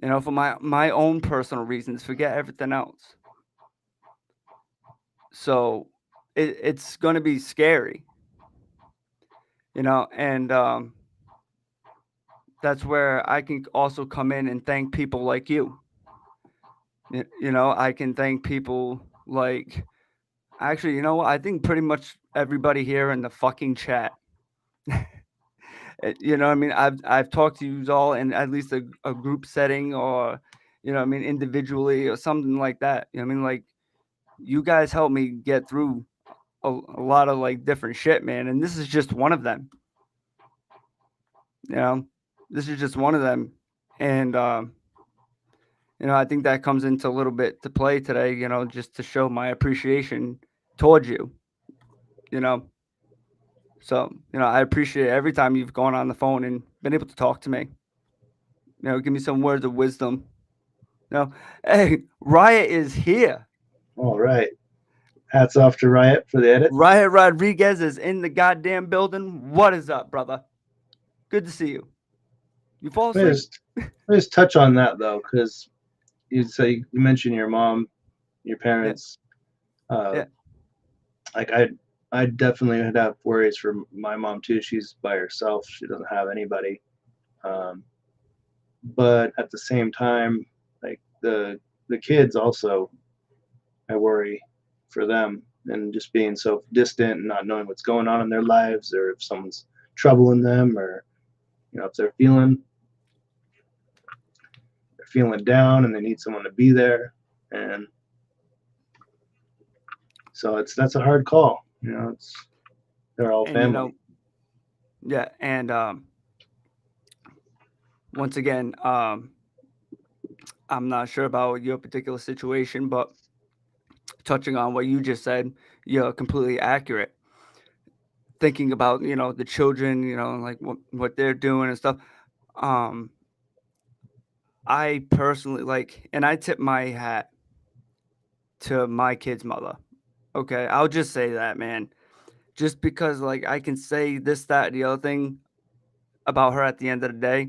For my own personal reasons, forget everything else. So it's going to be scary. and that's where I can also come in and thank people like you. I can thank people like actually, what? I think pretty much everybody here in the fucking chat. What I mean? I've talked to you all in at least a group setting or what I mean, individually or something like that. I mean, like you guys helped me get through a lot of like different shit, man, and this is just one of them. You know, this is just one of them, and I think that comes into a little bit to play today. Just to show my appreciation towards you. You know, so I appreciate every time you've gone on the phone and been able to talk to me. Give me some words of wisdom. Hey, Riot is here.
All right. Hats off to Riot for the edits.
Riot Rodriguez is in the goddamn building. What is up, brother? Good to see you. You fall
Let me
asleep?
just touch on that though, because you mentioned your mom, your parents.
Yeah.
Like I definitely would have worries for my mom too. She's by herself. She doesn't have anybody. But at the same time, like the kids also, I worry for them and just being so distant and not knowing what's going on in their lives, or if someone's troubling them, or if they're feeling down and they need someone to be there. And so that's a hard call. They're all family.
Yeah, and once again, I'm not sure about your particular situation, but touching on what you just said, you're completely accurate. Thinking about the children, like what they're doing and stuff. Um, I personally like, and I tip my hat to my kid's mother. Okay, I'll just say that, man. Just because like I can say this, that, the other thing about her at the end of the day,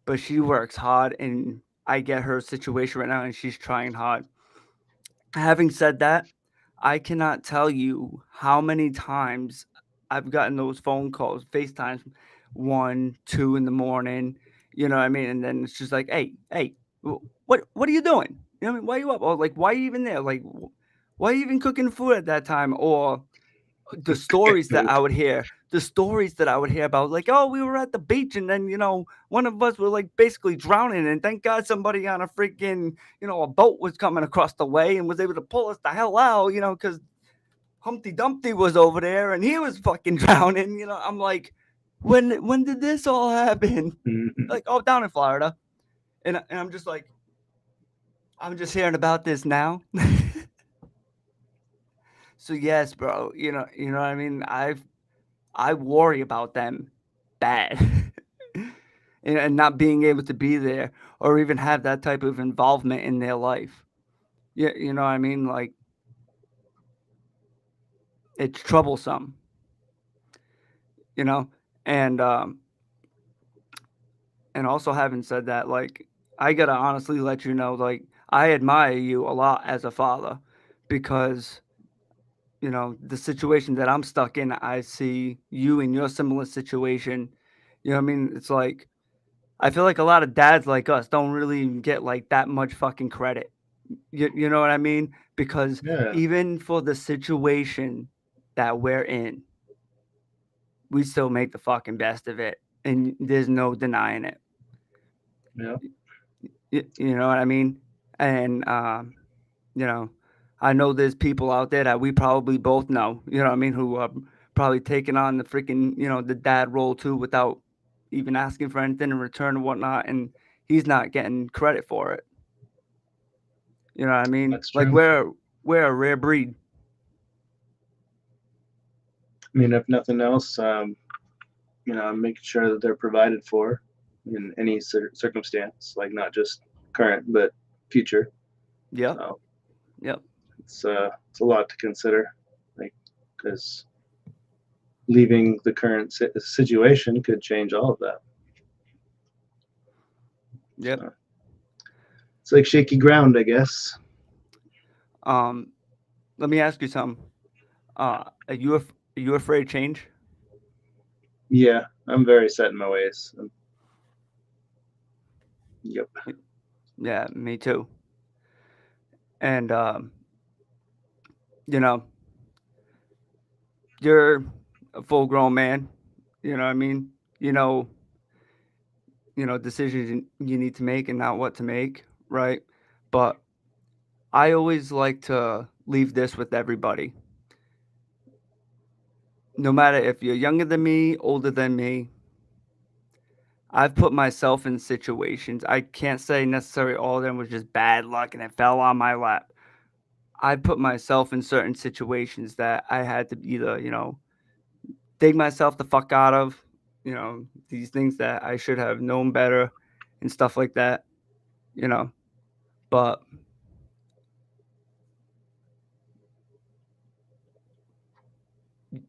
but she works hard, and I get her situation right now, and she's trying hard. Having said that, I cannot tell you how many times I've gotten those phone calls, FaceTimes, 1, 2 in the morning. You know what I mean? And then it's just like, hey, what are you doing? You know what I mean? Why are you up? Or like, why are you even there? Like, why are you even cooking food at that time? Or the stories that I would hear, about like, oh, we were at the beach and then one of us were like basically drowning, and thank God somebody on a freaking a boat was coming across the way and was able to pull us the hell out, because Humpty Dumpty was over there and he was fucking drowning. I'm like, when did this all happen? Like, oh, down in Florida, and I'm just like, I'm just hearing about this now. So yes, bro, what I mean. I worry about them bad, and not being able to be there or even have that type of involvement in their life. Yeah, you know what I mean? Like, it's troublesome, you know? And also having said that, like, I gotta honestly let you know, like, I admire you a lot as a father, because the situation that I'm stuck in, I see you in your similar situation. You know what I mean? It's like, I feel like a lot of dads like us don't really get like that much fucking credit. You know what I mean? Because
Yeah.
even for the situation that we're in, we still make the fucking best of it, and there's no denying it.
Yeah.
You know what I mean? And you know, I know there's people out there that we probably both know. You know what I mean? Who are probably taking on the freaking the dad role too, without even asking for anything in return and whatnot, and he's not getting credit for it. You know what I mean?
That's
Like,
true.
we're a rare breed.
I mean, if nothing else, I'm making sure that they're provided for in any circumstance, like not just current but future.
Yep.
So
Yep.
it's a lot to consider, like, because leaving the current situation could change all of that.
Yep.
So it's like shaky ground, I guess.
Let me ask you something. Are you afraid of change?
Yeah, I'm very set in my ways. Yep.
Yeah, me too. And you know, you're a full grown man. You know what I mean? You know, decisions you need to make and not what to make, right? But I always like to leave this with everybody. No matter if you're younger than me, older than me, I've put myself in situations. I can't say necessarily all of them was just bad luck and it fell on my lap. I put myself in certain situations that I had to either, dig myself the fuck out of, these things that I should have known better and stuff like that, you know. But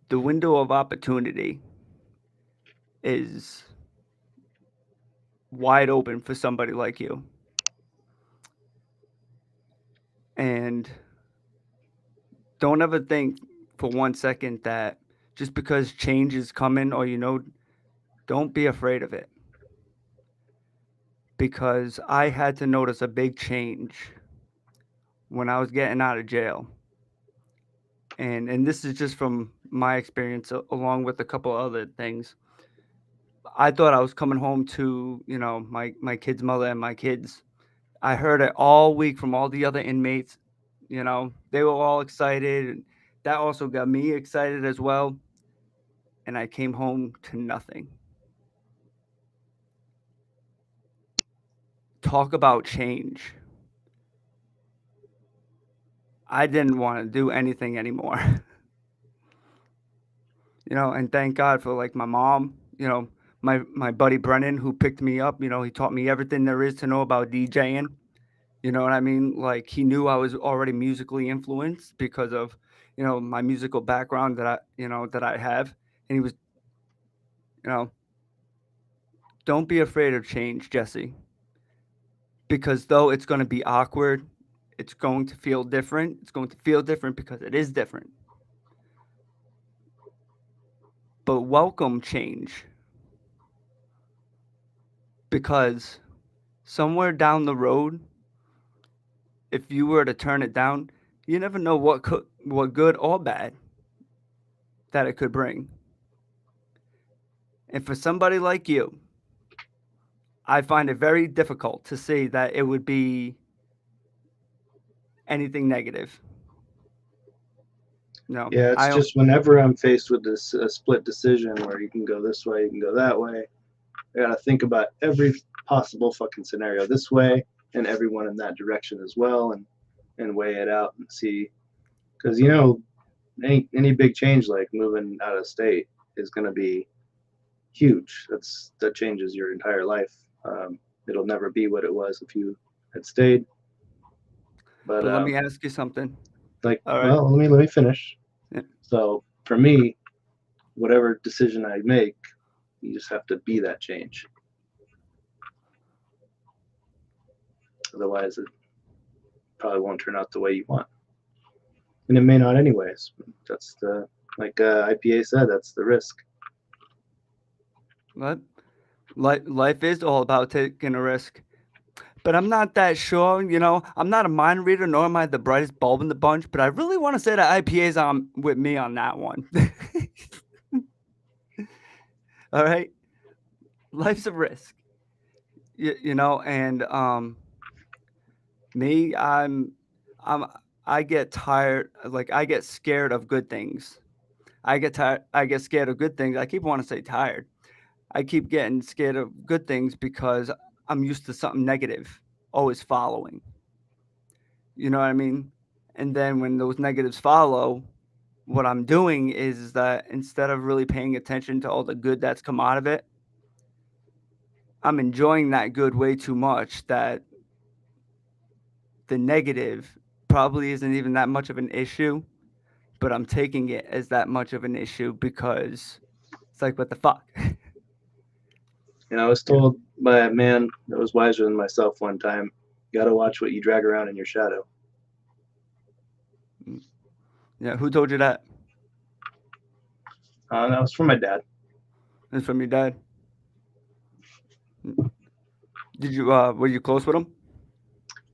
the window of opportunity is wide open for somebody like you. And don't ever think for 1 second that just because change is coming or don't be afraid of it. Because I had to notice a big change when I was getting out of jail. And this is just from my experience along with a couple other things. I thought I was coming home to, my kid's mother and my kids. I heard it all week from all the other inmates. They were all excited. And that also got me excited as well. And I came home to nothing. Talk about change. I didn't want to do anything anymore. And thank God for like my mom, my buddy Brennan who picked me up, he taught me everything there is to know about DJing. You know what I mean? Like he knew I was already musically influenced because of, my musical background that I have. And he was, you know, don't be afraid of change, Jesse, because though it's going to be awkward, it's going to feel different. It's going to feel different because it is different. But welcome change because somewhere down the road, if you were to turn it down, you never know what good or bad that it could bring. And for somebody like you, I find it very difficult to say that it would be anything negative. No,
Yeah, it's
I don't.
just whenever I'm faced with this split decision where you can go this way, you can go that way, I gotta think about every possible fucking scenario this way and everyone in that direction as well, and weigh it out and see, because any big change like moving out of state is gonna be huge. That changes your entire life. It'll never be what it was if you had stayed. But
But let me ask you something.
like,
All right.
well, let me finish.
Yeah.
So for me, whatever decision I make, you just have to be that change. Otherwise, it probably won't turn out the way you want, and it may not anyways. That's the like IPA said. That's the risk.
What? Life is all about taking a risk. But I'm not that sure, I'm not a mind reader, nor am I the brightest bulb in the bunch, but I really want to say that IPA's on with me on that one. All right? Life's a risk. And me, I'm I get tired, like I get scared of good things. I get scared of good things. I keep wanting to say tired. I keep getting scared of good things because I'm used to something negative always following. You know what I mean? And then when those negatives follow, what I'm doing is that instead of really paying attention to all the good that's come out of it, I'm enjoying that good way too much that the negative probably isn't even that much of an issue, but I'm taking it as that much of an issue because it's like, what the fuck?
I was told by a man that was wiser than myself one time, you got to watch what you drag around in your shadow.
Yeah, who told you that?
That was from my dad.
It's from your dad. Did you were you close with him?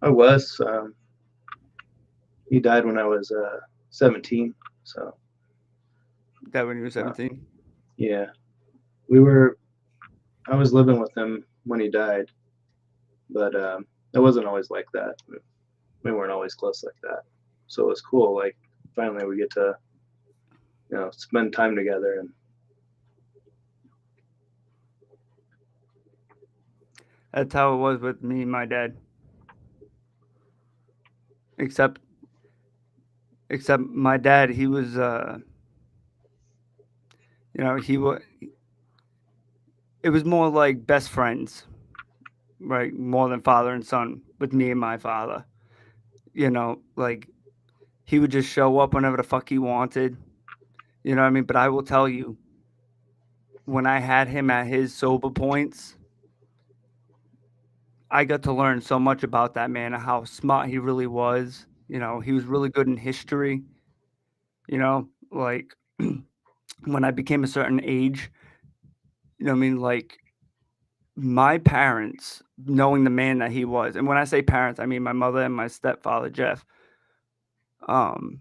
I was. He died when I was 17. So
Dad when you were 17?
yeah, we were. I was living with him when he died, but it wasn't always like that. We weren't always close like that. So it was cool. Like finally we get to spend time together. And
That's how it was with me and my dad. Except my dad, he was he was it was more like best friends, right? More than father and son with me and my father. Like he would just show up whenever the fuck he wanted. You know what I mean? But I will tell you, when I had him at his sober points, I got to learn so much about that man and how smart he really was. He was really good in history. Like when I became a certain age, what I mean? Like my parents, knowing the man that he was, and when I say parents, I mean my mother and my stepfather, Jeff, um,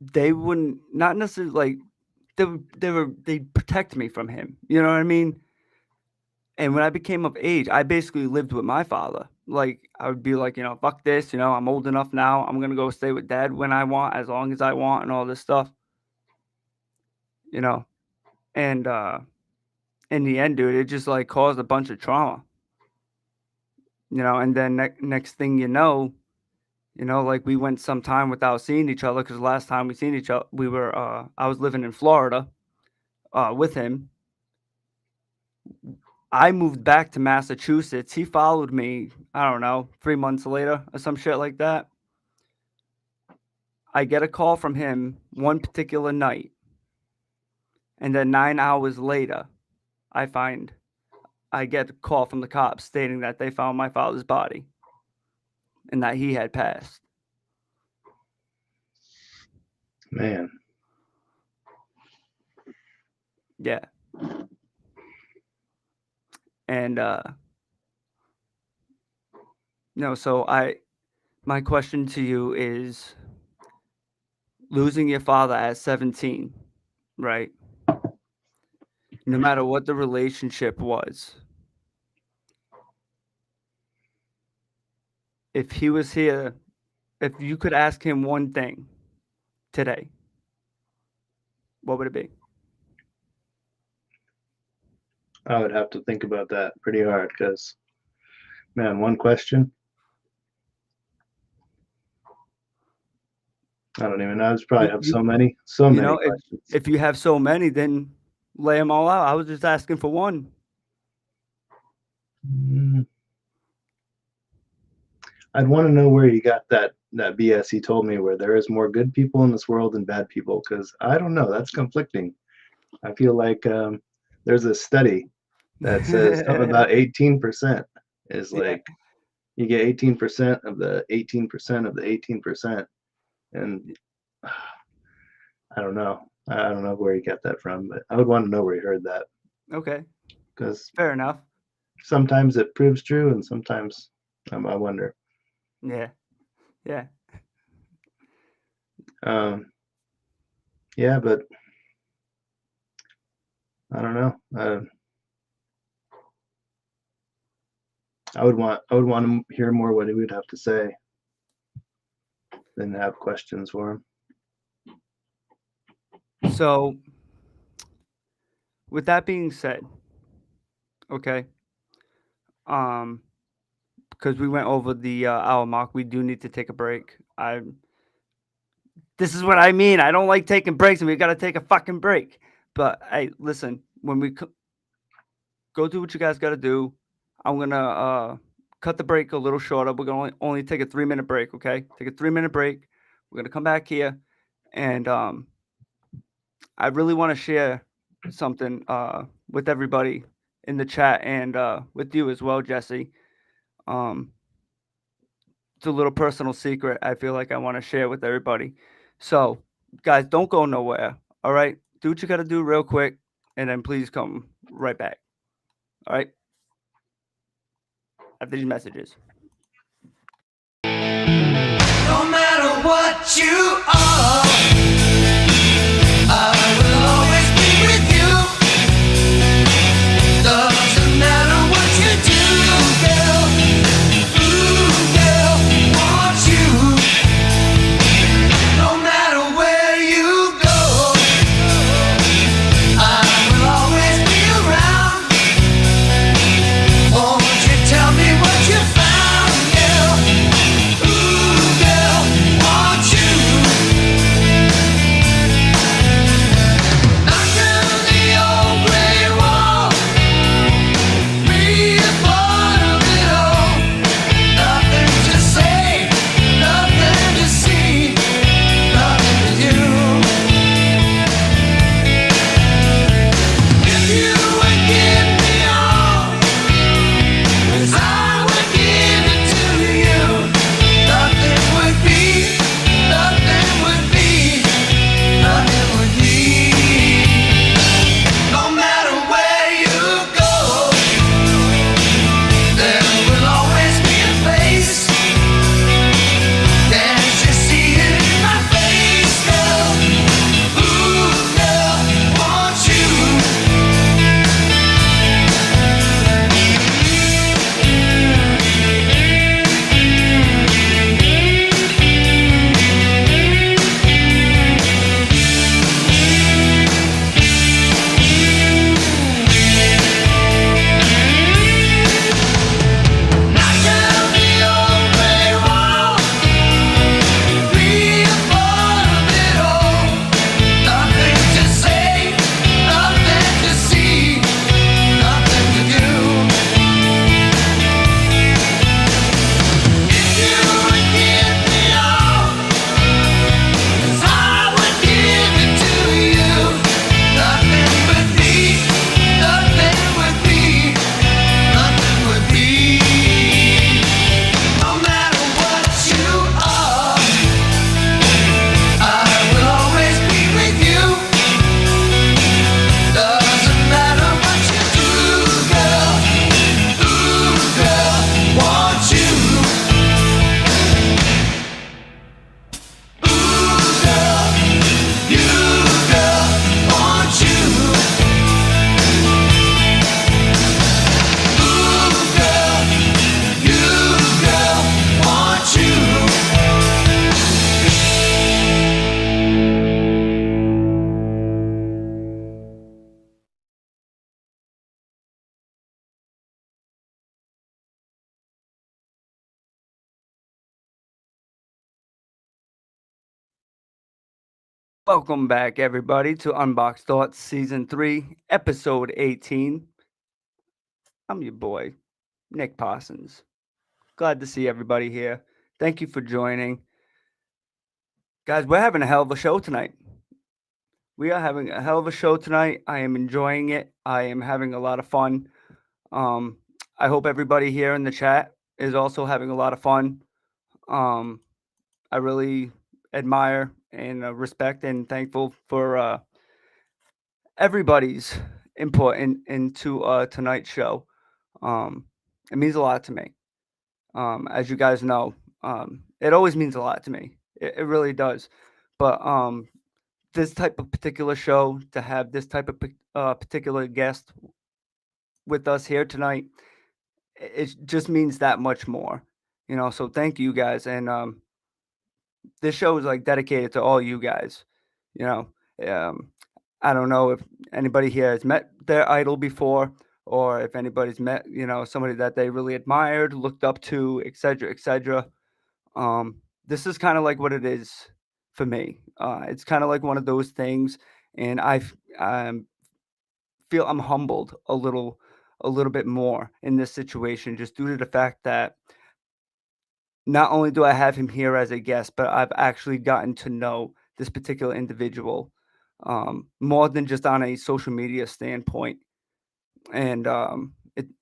they wouldn't, not necessarily like, they'd protect me from him. You know what I mean? And when I became of age, I basically lived with my father. Like I would be like, fuck this, I'm old enough now. I'm gonna go stay with dad when I want, as long as I want, and all this stuff. You know, and in the end, dude, it just like caused a bunch of trauma. And then next thing like we went some time without seeing each other because last time we seen each other, we were I was living in Florida with him. I moved back to Massachusetts. He followed me, I don't know, 3 months later or some shit like that. I get a call from him one particular night, and then 9 hours later, I get a call from the cops stating that they found my father's body and that he had passed.
man,
Yeah. And so my question to you is, losing your father at 17, right? No matter what the relationship was, if he was here, if you could ask him one thing today, what would it be?
I would have to think about that pretty hard because, man, one question. I don't even know. I just probably have so many questions.
If you have so many, then lay them all out. I was just asking for one.
I'd want to know where he got that BS he told me, where there is more good people in this world than bad people, because I don't know. That's conflicting. I feel like there's a study that says something about 18% is like you get 18% of the 18% of the 18%, and I don't know. I don't know where he got that from, but I would want to know where he heard that,
Okay,
because
fair enough.
sometimes it proves true, and sometimes I wonder.
Yeah.
Yeah, but I don't know. I would want to hear more what he would have to say than have questions for him.
So, with that being said, okay, because we went over the hour mark, we do need to take a break. This is what I mean. I don't like taking breaks, and we got to take a fucking break. But hey, listen, when we go do what you guys got to do, I'm gonna cut the break a little shorter. We're gonna only take a 3-minute break. Okay, take a 3-minute break. We're gonna come back here, and I really want to share something with everybody in the chat and with you as well, Jesse. It's a little personal secret I feel like I want to share with everybody. So, guys, don't go nowhere. All right, do what you got to do real quick. and then please come right back. All right. After these messages.
No matter what you are, I will always be with you. Doesn't matter what you do, girl. Ooh, girl, want you. No matter where you go, I will always be around. Won't you tell me what you found, girl? Ooh, girl, want you. Knock down the old gray wall, be a part of it all. Nothing to say, nothing to see, nothing to do. If you would give me all, 'cause I would give it to you, nothing would be, nothing would be, nothing would be. No matter where you go, there will always be a place. Can't you see it in my face, girl? Ooh, girl, want you. Knock down the old gray wall, be a part of it all. Nothing to say, nothing to see, nothing to do. If you would give me all, 'cause I would give it to you, nothing would be, nothing would be, nothing would be. No matter what you are, I will always be with you. Doesn't matter what you do, girl. Ooh, girl, want you. Ooh, girl, you, girl, want you. Ooh, girl, you, girl, want you.
Welcome back, everybody, to Unboxed Thoughts Season 3, Episode 18. I'm your boy, Nick Parsons. Glad to see everybody here. Thank you for joining. Guys, we're having a hell of a show tonight. We are having a hell of a show tonight. I am enjoying it. I am having a lot of fun. I hope everybody here in the chat is also having a lot of fun. I really admire and respect and thankful for everybody's input into tonight's show. It means a lot to me. As you guys know, it always means a lot to me. It really does. But this type of particular show, to have this type of particular guest with us here tonight, it just means that much more. So thank you guys. And this show is like dedicated to all you guys. You know, I don't know if anybody here has met their idol before, or if anybody's met, somebody that they really admired, looked up to, etc., etc. This is kind of like what it is for me. It's kind of like one of those things, and feel I'm humbled a little bit more in this situation, just due to the fact that not only do I have him here as a guest, but I've actually gotten to know this particular individual more than just on a social media standpoint, and it's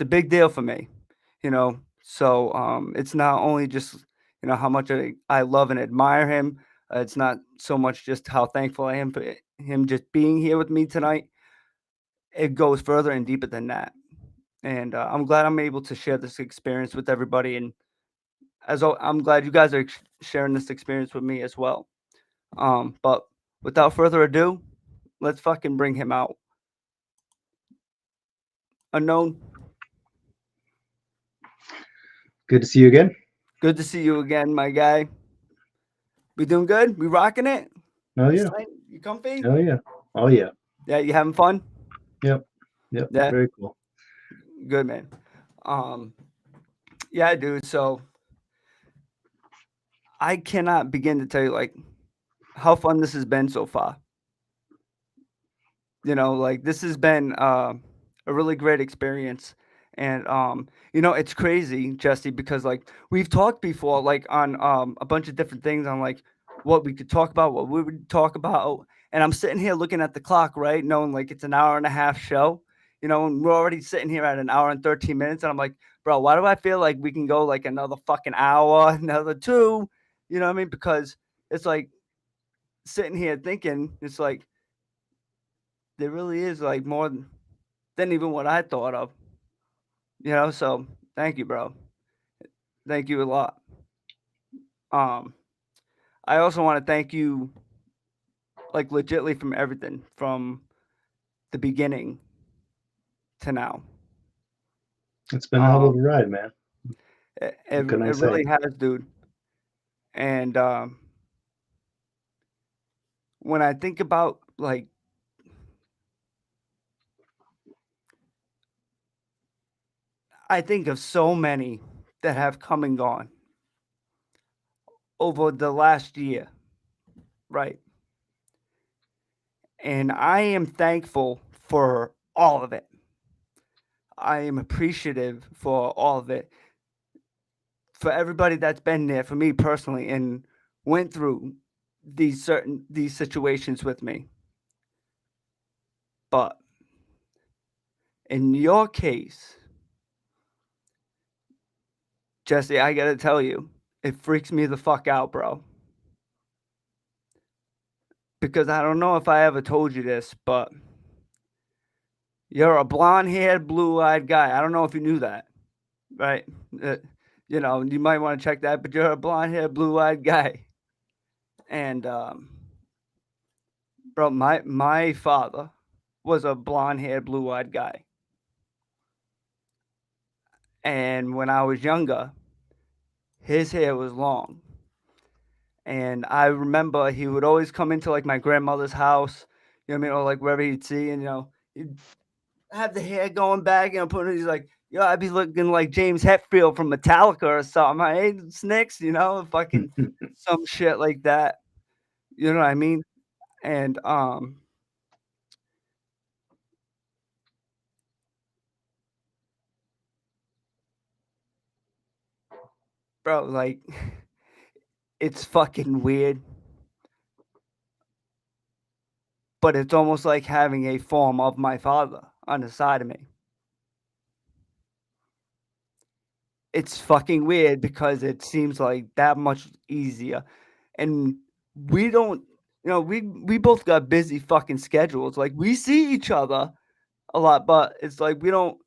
a big deal for me, So it's not only just how much I love and admire him. It's not so much just how thankful I am for him just being here with me tonight, it goes further and deeper than that. And I'm glad I'm able to share this experience with everybody. And I'm glad you guys are sharing this experience with me as well. But without further ado, let's fucking bring him out. Unknown,
Good to see you again.
good to see you again, my guy. We doing good? We rocking it?
Oh
You
yeah.
tight? You comfy?
Oh yeah. Oh yeah.
Yeah, you having fun?
Yep. Yep.
Yeah.
Very cool.
Good, man. Yeah, dude. So I cannot begin to tell you like how fun this has been so far. Like this has been a really great experience. And it's crazy, Jesse, because like we've talked before, like on a bunch of different things on like what we could talk about, what we would talk about. And I'm sitting here looking at the clock, right? Knowing like it's an hour and a half show, and we're already sitting here at an hour and 13 minutes. And I'm like, bro, why do I feel like we can go like another fucking hour, another two? You know what I mean? Because it's like sitting here thinking, it's like there really is like more than even what I thought of. So thank you, bro. Thank you a lot. Um, I also want to thank you, like legitly from everything, from the beginning to now.
It's been a hell of
Um,
a ride, man.
it
What can I say?
really has, dude. And when I think about like, I think of so many that have come and gone over the last year, right? And I am thankful for all of it. I am appreciative for all of it. For everybody that's been there for me personally and went through these situations with me. But in your case, Jesse, I gotta tell you, it freaks me the fuck out, bro. Because I don't know if I ever told you this, but you're a blonde-haired, blue-eyed guy. I don't know if you knew that, right? Uh, you might want to check that, but you're a blonde-haired, blue-eyed guy. And bro, my father was a blonde-haired, blue-eyed guy. And when I was younger, his hair was long. And I remember he would always come into like my grandmother's house, you know what I mean, or like wherever he'd see, and he'd have the hair going back, putting he's like, yo, I'd be looking like James Hetfield from Metallica or something. Hey, Snicks, fucking some shit like that. You know what I mean? And bro, like it's fucking weird. But it's almost like having a form of my father on the side of me. It's fucking weird because it seems like that much easier. And we don't, we both got busy fucking schedules. Like we see each other a lot, but it's like we don't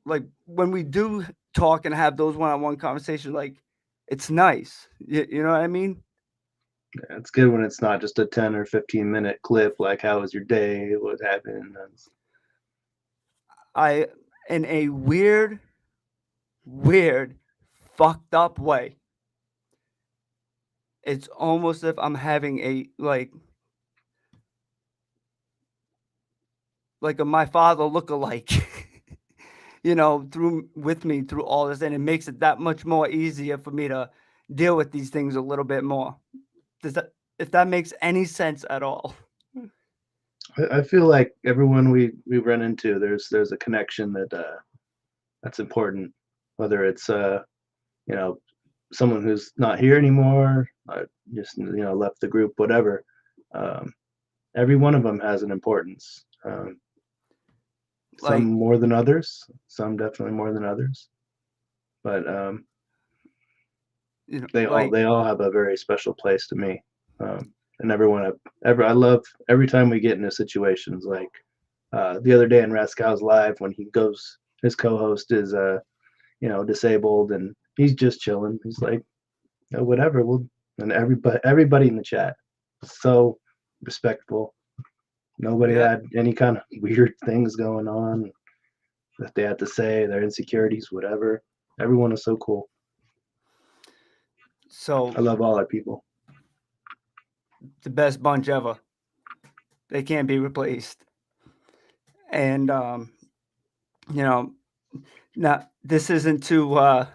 like when we do talk and have those one-on-one conversations, like it's nice. You know what I mean?
Yeah, it's good when it's not just a 10 or 15-minute clip like how was your day, what happened.
In a weird, fucked up way, it's almost if I'm having a like a my father look-alike, through with me through all this, and it makes it that much more easier for me to deal with these things a little bit more. If that makes any sense at all?
I feel like everyone we run into, there's a connection that's important, whether it's someone who's not here anymore, just left the group, whatever. Every one of them has an importance. Some
Like,
more than others, some definitely more than others, but they all have a very special place to me. And everyone I love every time we get into situations like the other day in Raskow's live when he goes, his co-host is disabled, and he's just chilling. He's like, "Oh, whatever, and everybody in the chat, so respectful. Nobody
Yeah.
had any kind of weird things going on that they had to say, their insecurities, whatever. Everyone is so cool.
So
I love all our people.
the best bunch ever. They can't be replaced. And now this isn't to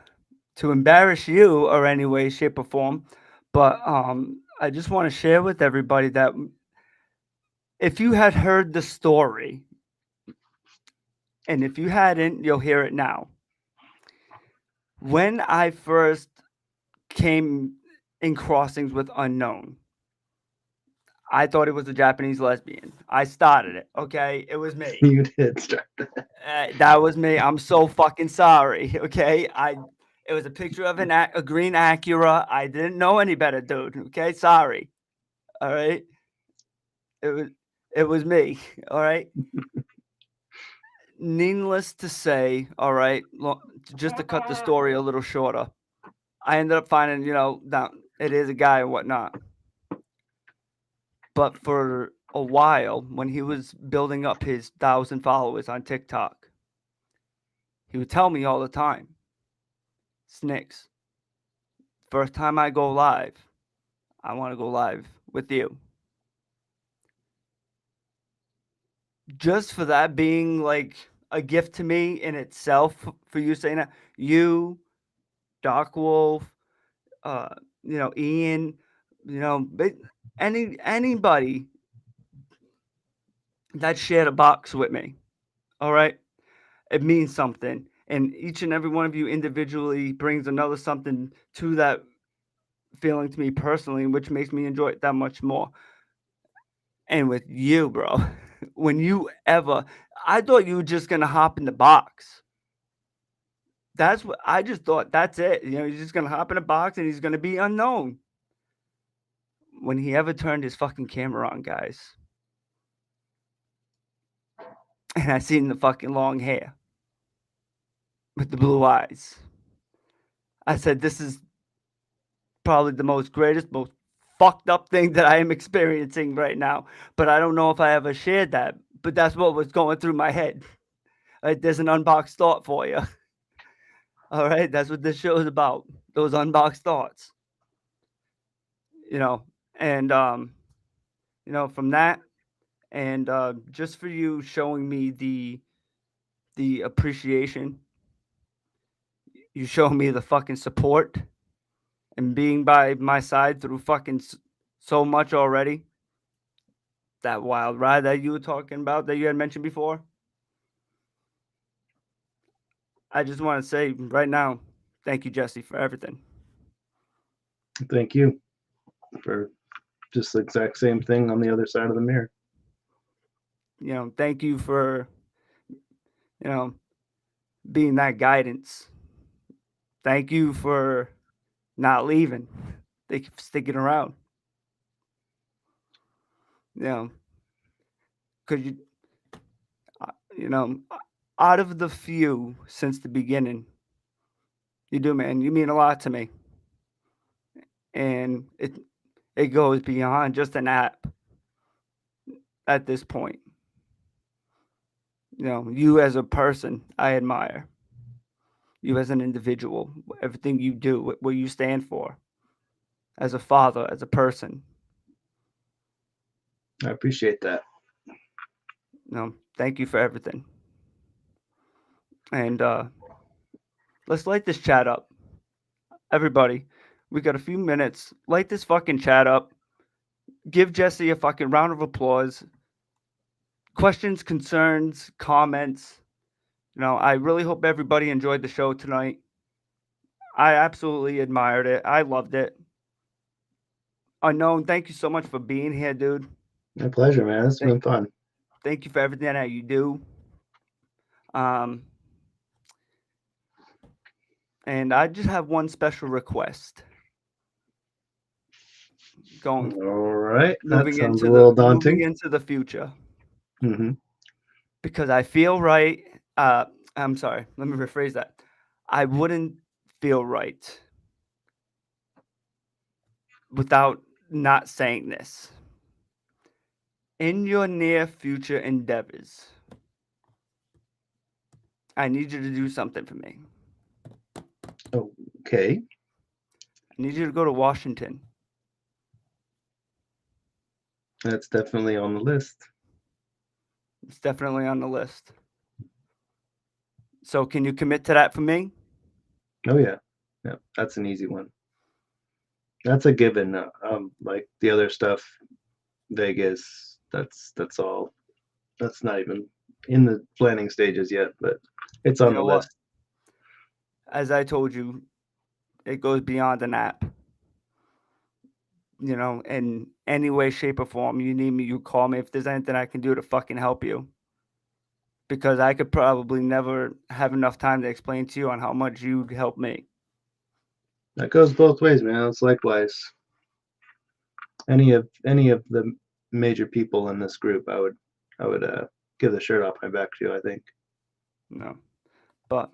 embarrass you or any way, shape, or form, but I just want to share with everybody that if you had heard the story, and if you hadn't, you'll hear it now. When I first came in crossings with Unknown, I thought it was a Japanese lesbian. I started it. Okay, it was me.
You did start that.
That was me. I'm so fucking sorry. Okay, it was a picture of a green Acura. I didn't know any better, dude. Okay, sorry. All right, it was me. All right. Needless to say, all right, just to cut the story a little shorter, I ended up finding, that it is a guy and whatnot. But for a while, when he was building up his 1,000 followers on TikTok, he would tell me all the time, Snicks, first time I go live, I want to go live with you. Just for that being like a gift to me in itself, for you saying that, you, Dark Wolf, Ian, anybody that shared a box with me, all right, it means something, and each and every one of you individually brings another something to that feeling to me personally, which makes me enjoy it that much more. And with you, bro, I thought you were just gonna hop in the box. That's what I just thought. That's it. He's just gonna hop in a box and he's gonna be unknown. When he ever turned his fucking camera on, guys, and I seen the fucking long hair with the blue eyes, I said, "This is probably the most fucked up thing that I am experiencing right now." But I don't know if I ever shared that. But that's what was going through my head. Right, there's an unboxed thought for you. All right, that's what this show is about. Those unboxed thoughts. And from that, and just for you showing me the appreciation, you show me the fucking support, and being by my side through fucking so much already. That wild ride that you were talking about, that you had mentioned before. I just want to say right now, thank you, Jesse, for everything.
Thank you for just the exact same thing on the other side of the mirror.
Thank you for, being that guidance. Thank you for not leaving. Thank you for sticking around. Because out of the few since the beginning, you do, man. You mean a lot to me, and it goes beyond just an app. At this point, you as a person, I admire. You as an individual, everything you do, what you stand for, as a father, as a person.
I appreciate that.
Thank you for everything. And let's light this chat up. Everybody, we got a few minutes. Light this fucking chat up. Give Jesse a fucking round of applause. Questions, concerns, comments. I really hope everybody enjoyed the show tonight. I absolutely admired it. I loved it. Unknown, thank you so much for being here, dude.
My pleasure, man. It's been fun.
Thank you for everything that you do. And I just have one special request.
All right. That
Moving
sounds
into
a little daunting.
Moving into the future.
Mm-hmm.
because I feel right. I'm sorry. Let me rephrase that. I wouldn't feel right without not saying this. In your near future endeavors, I need you to do something for me.
Okay.
I need you to go to Washington.
That's definitely on the list.
It's definitely on the list. So can you commit to that for me?
Oh yeah. Yeah, that's an easy one. That's a given. Like the other stuff, Vegas, that's all. That's not even in the planning stages yet, but it's
You
on the
know what?
list.
As I told you, it goes beyond an app. You know, in any way, shape, or form, you need me, you call me. If there's anything I can do to fucking help you, because I could probably never have enough time to explain to you on how much you'd help me.
That goes both ways, man. It's likewise. Any of the major people in this group, I would give the shirt off my back to. I think
No, but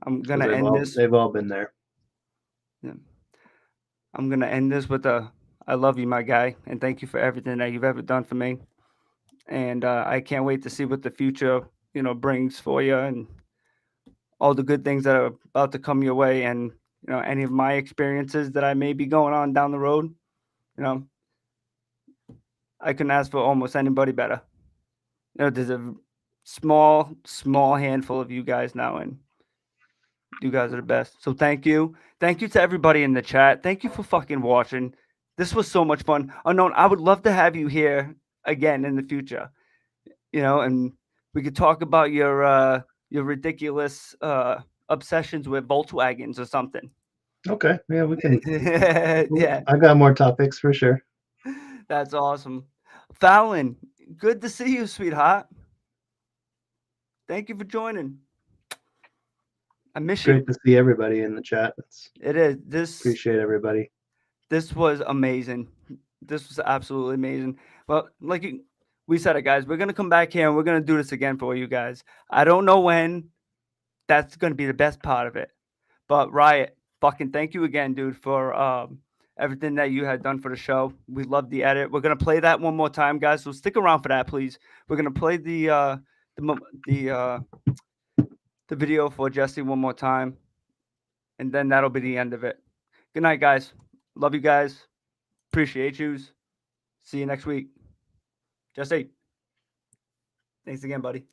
I'm
because
gonna end this.
they've all been there.
Yeah, I'm gonna end this with a I love you, my guy, and thank you for everything that you've ever done for me. And I can't wait to see what the future, brings for you and all the good things that are about to come your way. And any of my experiences that I may be going on down the road, you know, I couldn't ask for almost anybody better. There's a small handful of you guys now, and you guys are the best. So thank you. Thank you to everybody in the chat. Thank you for fucking watching. This was so much fun. Unknown, I would love to have you here again in the future. And we could talk about your ridiculous obsessions with Volkswagens or something.
Okay, yeah, we can.
Yeah,
I got more topics for sure.
that's awesome. Fallon, good to see you, sweetheart. Thank you for joining. I miss you.
Great to see everybody in the chat.
It is this.
Appreciate everybody.
This was amazing. This was absolutely amazing. Well, we said it, guys. We're gonna come back here and we're gonna do this again for you guys. I don't know when. That's gonna be the best part of it. But Riot, fucking thank you again, dude, for everything that you had done for the show. We love the edit. We're gonna play that one more time, guys. So stick around for that, please. We're gonna play the video for Jesse one more time, and then that'll be the end of it. Good night, guys. Love you guys. Appreciate yous. See you next week. Jesse. Thanks again, buddy.